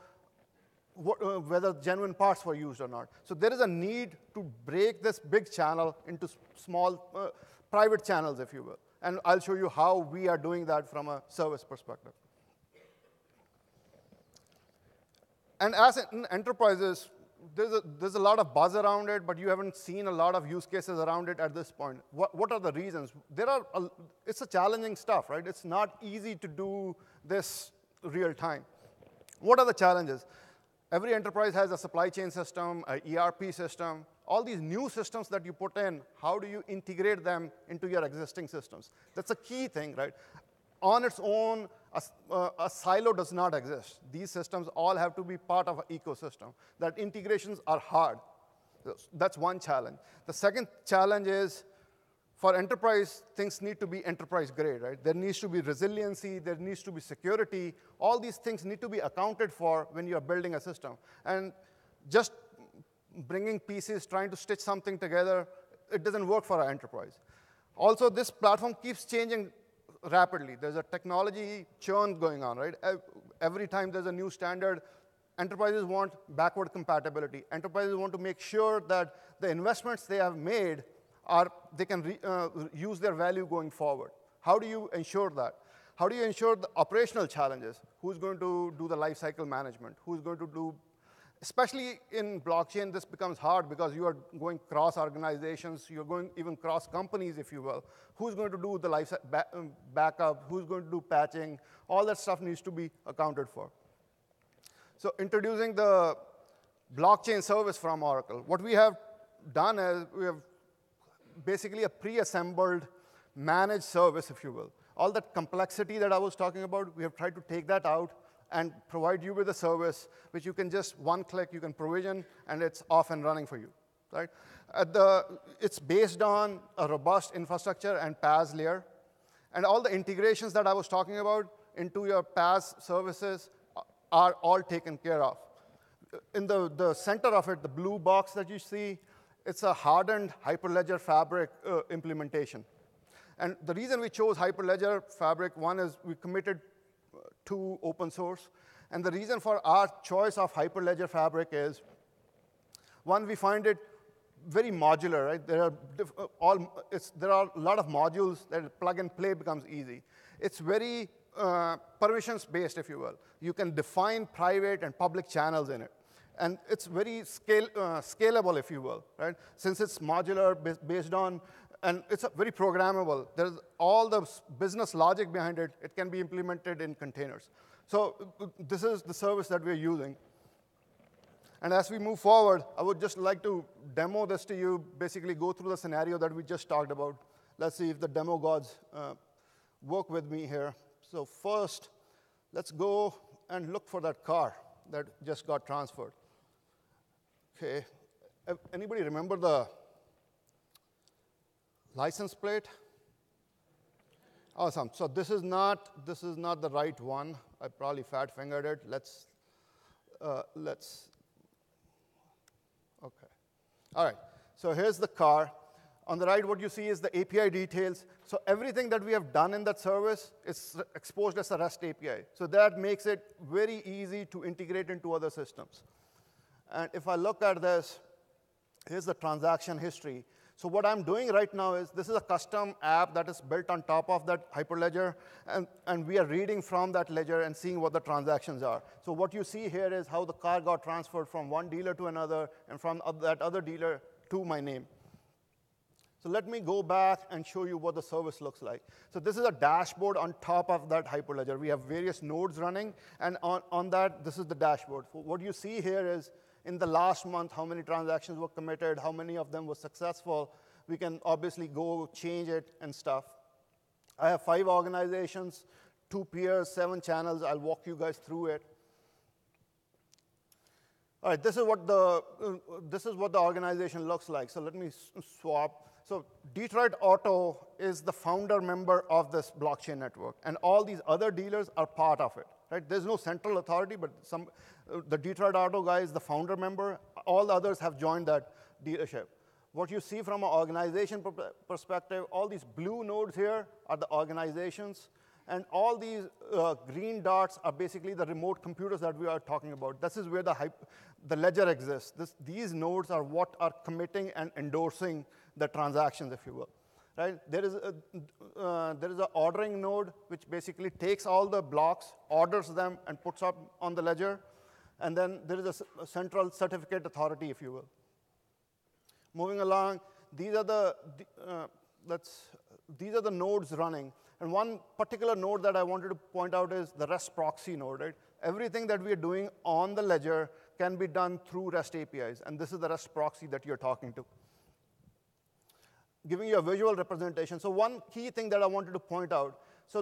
whether genuine parts were used or not. So there is a need to break this big channel into small private channels, if you will. And I'll show you how we are doing that from a service perspective. And as in enterprises, there's a lot of buzz around it, but you haven't seen a lot of use cases around it at this point. What are the reasons? It's a challenging stuff, right? It's not easy to do this real time. What are the challenges? Every enterprise has a supply chain system, an ERP system. All these new systems that you put in, how do you integrate them into your existing systems? That's a key thing, right? On its own, a silo does not exist. These systems all have to be part of an ecosystem. That integrations are hard. That's one challenge. The second challenge is, for enterprise, things need to be enterprise grade, right? There needs to be resiliency, there needs to be security. All these things need to be accounted for when you're building a system. And just bringing pieces, trying to stitch something together, it doesn't work for our enterprise. Also, this platform keeps changing rapidly. There's a technology churn going on, right? Every time there's a new standard, enterprises want backward compatibility. Enterprises want to make sure that the investments they have made they can use their value going forward. How do you ensure that? How do you ensure the operational challenges? Who's going to do the lifecycle management? Who's going to do, especially in blockchain, this becomes hard because you are going cross organizations, you're going even cross companies, if you will. Who's going to do the backup? Who's going to do patching? All that stuff needs to be accounted for. So introducing the blockchain service from Oracle. What we have done is we have basically a pre-assembled managed service, if you will. All that complexity that I was talking about, we have tried to take that out and provide you with a service which you can just one click, you can provision, and it's off and running for you, right? It's based on a robust infrastructure and PaaS layer. And all the integrations that I was talking about into your PaaS services are all taken care of. In the center of it, the blue box that you see, it's a hardened Hyperledger Fabric implementation. And the reason we chose Hyperledger Fabric, one is we committed to open source. And the reason for our choice of Hyperledger Fabric is, one, we find it very modular, right? There are a lot of modules that plug and play becomes easy. It's very permissions-based, if you will. You can define private and public channels in it. And it's very scalable, if you will, right? Since it's modular, based on, and it's very programmable. There's all the business logic behind it. It can be implemented in containers. So this is the service that we're using. And as we move forward, I would just like to demo this to you, basically go through the scenario that we just talked about. Let's see if the demo gods work with me here. So first, let's go and look for that car that just got transferred. Okay, Anybody remember the license plate? Awesome. So this is not the right one. I probably fat fingered it. Let's. Okay. All right. So here's the car. On the right, what you see is the API details. So everything that we have done in that service is exposed as a REST API. So that makes it very easy to integrate into other systems. And if I look at this, here's the transaction history. So what I'm doing right now is this is a custom app that is built on top of that Hyperledger, and we are reading from that ledger and seeing what the transactions are. So what you see here is how the car got transferred from one dealer to another, and from that other dealer to my name. So let me go back and show you what the service looks like. So this is a dashboard on top of that Hyperledger. We have various nodes running, and on that, this is the dashboard. So what you see here is in the last month, how many transactions were committed, how many of them were successful. We can obviously go change it and stuff. I have 5 organizations, 2 peers, 7 channels. I'll walk you guys through it. All right, this is what the organization looks like. So let me swap. So Detroit Auto is the founder member of this blockchain network, and all these other dealers are part of it. Right? There's no central authority, but the Detroit Auto guy is the founder member. All the others have joined that dealership. What you see from an organization perspective, all these blue nodes here are the organizations, and all these green dots are basically the remote computers that we are talking about. This is where the ledger exists. These nodes are what are committing and endorsing the transactions, if you will. Right? There is an ordering node, which basically takes all the blocks, orders them, and puts up on the ledger. And then there is a central certificate authority, if you will. Moving along, these are the nodes running. And one particular node that I wanted to point out is the REST proxy node. Right? Everything that we are doing on the ledger can be done through REST APIs. And this is the REST proxy that you're talking to, giving you a visual representation. So one key thing that I wanted to point out, so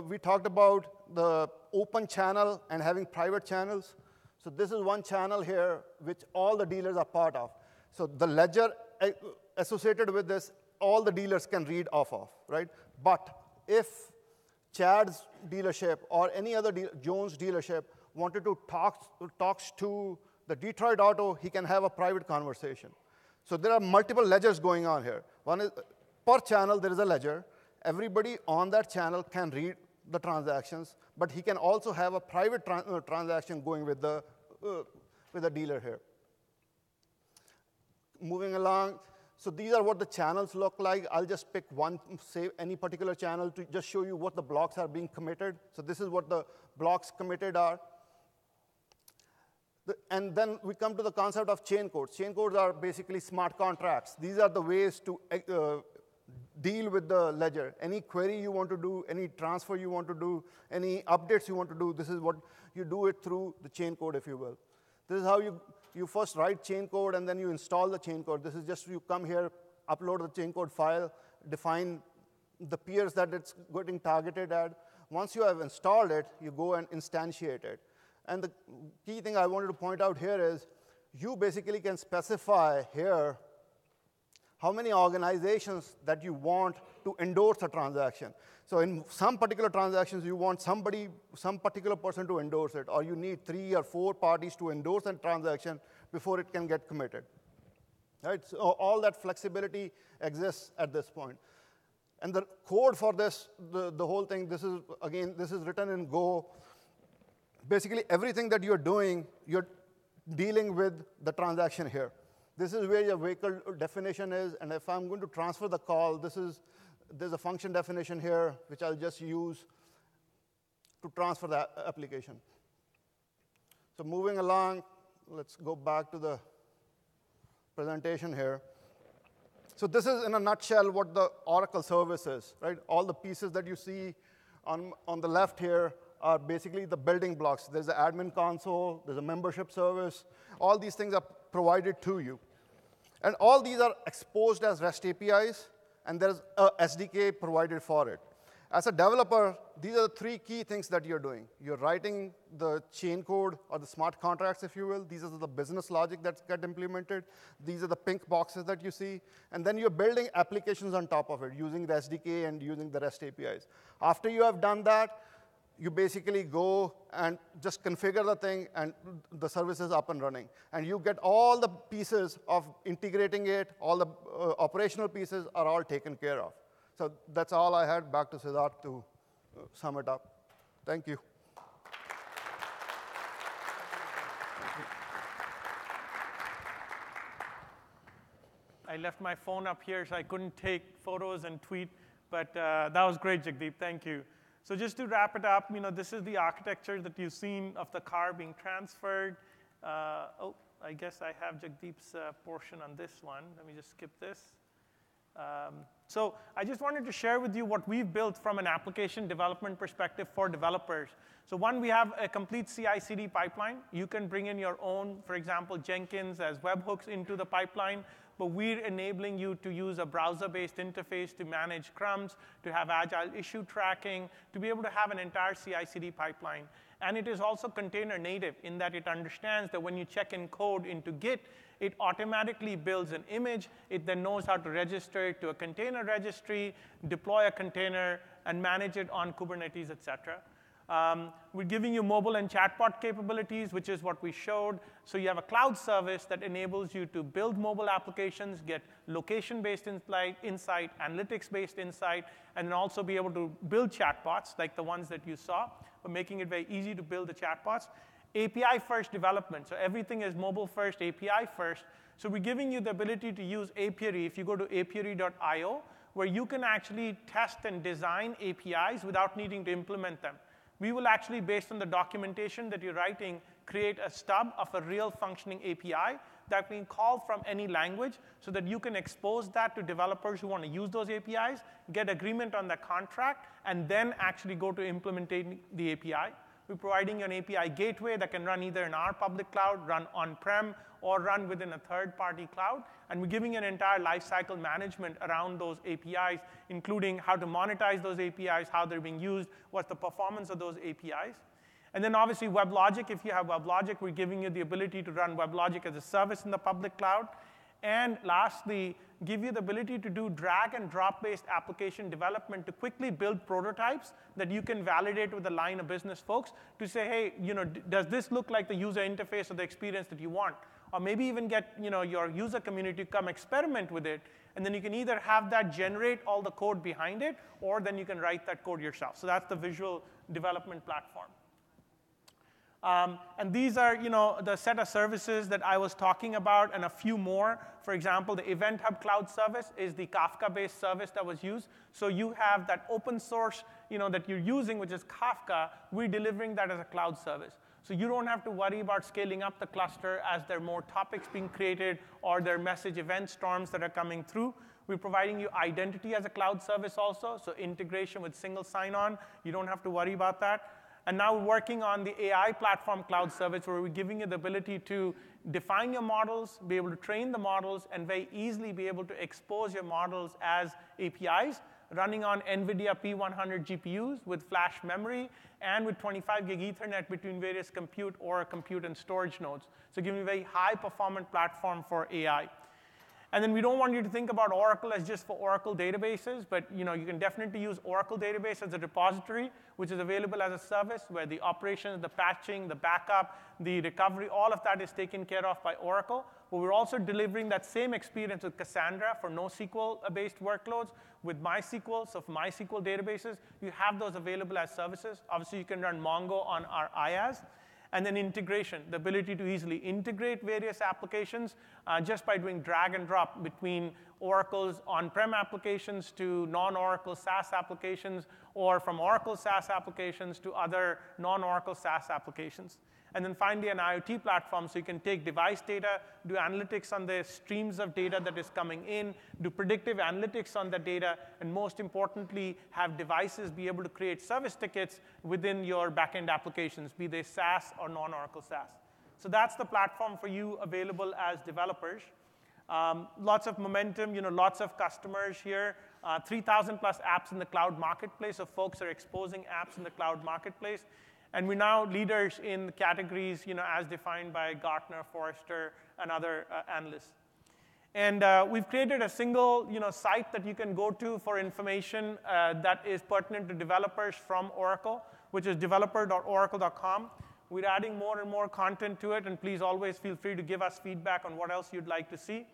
we talked about the open channel and having private channels. So this is one channel here, which all the dealers are part of. So the ledger associated with this, all the dealers can read off of, right? But if Chad's dealership or any other Jones dealership wanted to talk to the Detroit Auto, he can have a private conversation. So there are multiple ledgers going on here. One is, per channel, there is a ledger. Everybody on that channel can read the transactions, but he can also have a private transaction going with the dealer here. Moving along, so these are what the channels look like. I'll just pick one, say any particular channel to just show you what the blocks are being committed. So this is what the blocks committed are. And then we come to the concept of chain codes. Chain codes are basically smart contracts. These are the ways to deal with the ledger. Any query you want to do, any transfer you want to do, any updates you want to do, this is what you do it through the chain code, if you will. This is how you first write chain code, and then you install the chain code. This is just you come here, upload the chain code file, define the peers that it's getting targeted at. Once you have installed it, you go and instantiate it. And the key thing I wanted to point out here is you basically can specify here how many organizations that you want to endorse a transaction. So in some particular transactions, you want some particular person to endorse it, or you need 3 or 4 parties to endorse a transaction before it can get committed. Right? So all that flexibility exists at this point. And the code for this, the whole thing, this is written in Go. Basically, everything that you're doing, you're dealing with the transaction here. This is where your vehicle definition is, and if I'm going to transfer the call, there's a function definition here, which I'll just use to transfer the application. So moving along, let's go back to the presentation here. So this is, in a nutshell, what the Oracle service is, right? All the pieces that you see on the left here are basically the building blocks. There's an admin console, there's a membership service. All these things are provided to you. And all these are exposed as REST APIs, and there's a SDK provided for it. As a developer, these are the 3 key things that you're doing. You're writing the chain code or the smart contracts, if you will. These are the business logic that's get implemented. These are the pink boxes that you see. And then you're building applications on top of it using the SDK and using the REST APIs. After you have done that, you basically go and just configure the thing, and the service is up and running. And you get all the pieces of integrating it, all the operational pieces are all taken care of. So that's all I had. Back to Siddharth to sum it up. Thank you. I left my phone up here, so I couldn't take photos and tweet, but that was great, Jagdeep. Thank you. So just to wrap it up, this is the architecture that you've seen of the car being transferred. Oh, I guess I have Jagdeep's portion on this one. Let me just skip this. So I just wanted to share with you what we've built from an application development perspective for developers. So one, we have a complete CI/CD pipeline. You can bring in your own, for example, Jenkins as webhooks into the pipeline, but we're enabling you to use a browser-based interface to manage crumbs, to have agile issue tracking, to be able to have an entire CI/CD pipeline. And it is also container native in that it understands that when you check in code into Git, it automatically builds an image. It then knows how to register it to a container registry, deploy a container, and manage it on Kubernetes, et cetera. We're giving you mobile and chatbot capabilities, which is what we showed. So you have a cloud service that enables you to build mobile applications, get location-based insight, analytics-based insight, and then also be able to build chatbots like the ones that you saw, but making it very easy to build the chatbots. API-first development. So everything is mobile-first, API-first. So we're giving you the ability to use Apiary. If you go to apiary.io, where you can actually test and design APIs without needing to implement them. We will actually, based on the documentation that you're writing, create a stub of a real functioning API that can call from any language so that you can expose that to developers who want to use those APIs, get agreement on the contract, and then actually go to implementing the API. We're providing you an API gateway that can run either in our public cloud, run on-prem, or run within a third-party cloud. And we're giving an entire lifecycle management around those APIs, including how to monetize those APIs, how they're being used, what's the performance of those APIs. And then obviously WebLogic, if you have WebLogic, we're giving you the ability to run WebLogic as a service in the public cloud. And lastly, give you the ability to do drag and drop-based application development to quickly build prototypes that you can validate with the line of business folks to say, hey, does this look like the user interface or the experience that you want? Or maybe even get your user community to come experiment with it. And then you can either have that generate all the code behind it, or then you can write that code yourself. So that's the visual development platform. And these are the set of services that I was talking about and a few more. For example, the Event Hub Cloud Service is the Kafka-based service that was used. So you have that open source that you're using, which is Kafka. We're delivering that as a cloud service. So you don't have to worry about scaling up the cluster as there are more topics being created or there are message event storms that are coming through. We're providing you identity as a cloud service also, so integration with single sign-on. You don't have to worry about that. And now we're working on the AI platform cloud service where we're giving you the ability to define your models, be able to train the models, and very easily be able to expose your models as APIs running on NVIDIA P100 GPUs with flash memory and with 25 gig Ethernet between various compute and storage nodes. So giving you a very high performant platform for AI. And then we don't want you to think about Oracle as just for Oracle databases, but you can definitely use Oracle database as a repository, which is available as a service where the operations, the patching, the backup, the recovery, all of that is taken care of by Oracle. But we're also delivering that same experience with Cassandra for NoSQL-based workloads, with MySQL. So for MySQL databases, you have those available as services. Obviously, you can run Mongo on our IaaS. And then integration, the ability to easily integrate various applications just by doing drag and drop between Oracle's on-prem applications to non-Oracle SaaS applications, or from Oracle SaaS applications to other non-Oracle SaaS applications. And then finally, an IoT platform, so you can take device data, do analytics on the streams of data that is coming in, do predictive analytics on the data, and most importantly, have devices be able to create service tickets within your backend applications, be they SaaS or non-Oracle SaaS. So that's the platform for you available as developers. Lots of momentum, lots of customers here. 3,000 plus apps in the cloud marketplace, so folks are exposing apps in the cloud marketplace. And we're now leaders in the categories as defined by Gartner, Forrester, and other analysts. And we've created a single site that you can go to for information that is pertinent to developers from Oracle, which is developer.oracle.com. We're adding more and more content to it, and please always feel free to give us feedback on what else you'd like to see.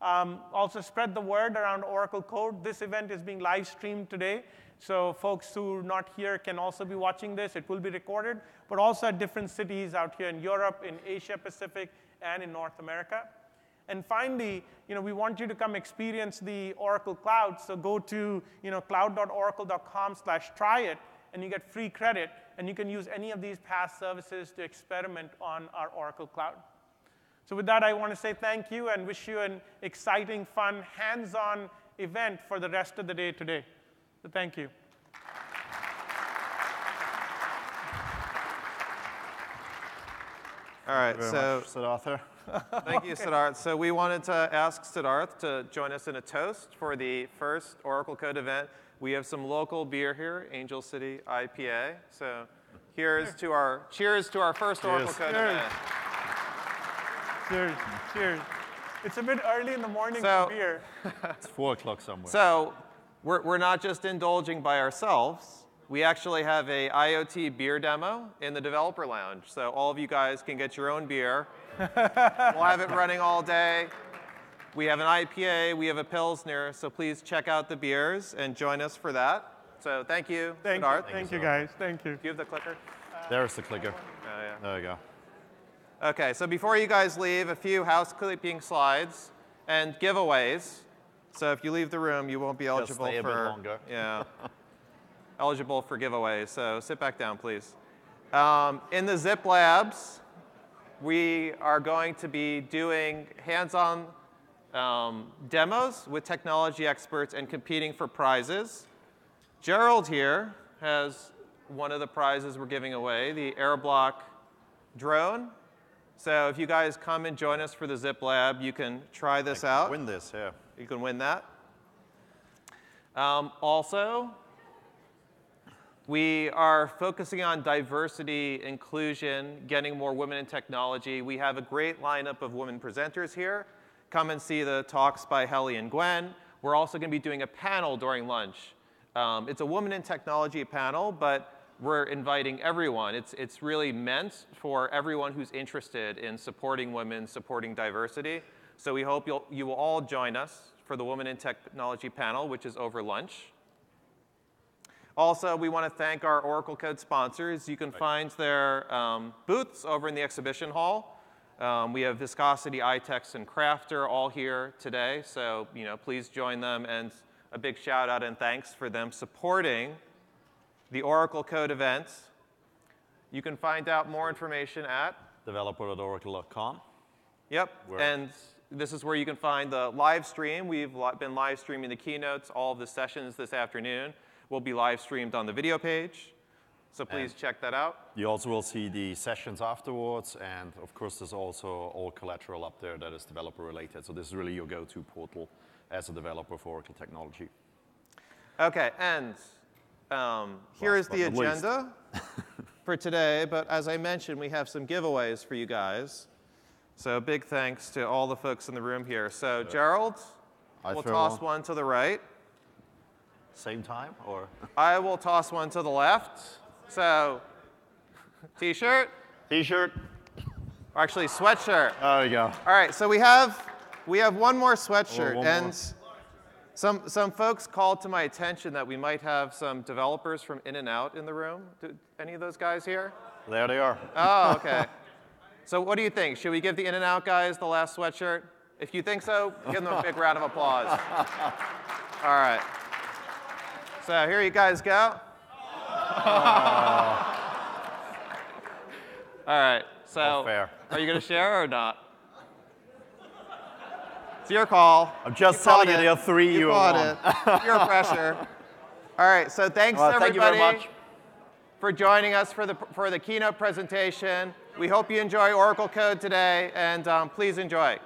Also, spread the word around Oracle Code. This event is being live streamed today, so folks who are not here can also be watching this. It will be recorded, but also at different cities out here in Europe, in Asia Pacific, and in North America. And finally, we want you to come experience the Oracle Cloud. So go to cloud.oracle.com/try it, and you get free credit. And you can use any of these past services to experiment on our Oracle Cloud. So with that, I want to say thank you and wish you an exciting, fun, hands-on event for the rest of the day today. So thank you. All right, so Siddhartha. Thank you, Siddharth. So we wanted to ask Siddharth to join us in a toast for the first Oracle Code event. We have some local beer here, Angel City IPA. So cheers to our first Oracle Code event. Cheers. Cheers. It's a bit early in the morning for beer. It's 4 o'clock somewhere. So we're not just indulging by ourselves. We actually have a IoT beer demo in the developer lounge. So all of you guys can get your own beer. We'll have it running all day. We have an IPA, we have a Pilsner, so please check out the beers and join us for that. So thank you, Siddharth. Thank you, guys. Thank you. Do you have the clicker? There's the clicker. Oh, yeah. There you go. OK, so before you guys leave, a few housekeeping slides and giveaways. So if you leave the room, you won't be eligible stay a bit for longer. eligible for giveaways. So sit back down, please. In the Zip Labs, we are going to be doing hands-on demos with technology experts and competing for prizes. Gerald here has one of the prizes we're giving away, the AirBlock drone. So if you guys come and join us for the Zip Lab, you can try this out. Win this, yeah. You can win that. Also, we are focusing on diversity, inclusion, getting more women in technology. We have a great lineup of women presenters here. Come and see the talks by Helly and Gwen. We're also going to be doing a panel during lunch. It's a woman in technology panel, but we're inviting everyone. It's really meant for everyone who's interested in supporting women, supporting diversity. So we hope you will all join us for the Women in Technology panel, which is over lunch. Also, we want to thank our Oracle Code sponsors. You can find their booths over in the exhibition hall. We have Viscosity, iText, and Crafter all here today. So please join them. And a big shout out and thanks for them supporting the Oracle Code events. You can find out more information at developer.oracle.com. Yep, and this is where you can find the live stream. We've been live streaming the keynotes. All of the sessions this afternoon will be live streamed on the video page. So please check that out. You also will see the sessions afterwards. And of course, there's also all collateral up there that is developer related. So this is really your go-to portal as a developer for Oracle technology. OK, and here is the agenda for today. But as I mentioned, we have some giveaways for you guys. So big thanks to all the folks in the room here. So Gerald, we'll toss one to the right. Same time, or? I will toss one to the left. So T-shirt? T-shirt. Or actually, sweatshirt. There you go. All right, so we have one more sweatshirt. And some folks called to my attention that we might have some developers from In-N-Out in the room. Do any of those guys here? There they are. Oh, OK. So what do you think? Should we give the In-N-Out guys the last sweatshirt? If you think so, give them a big round of applause. All right. So here you guys go. All right. So are you going to share or not? It's your call. I'm just telling you, there are 3 you want. it. Peer pressure. All right. So thanks everybody thank you very much for joining us for the keynote presentation. We hope you enjoy Oracle Code today, and please enjoy.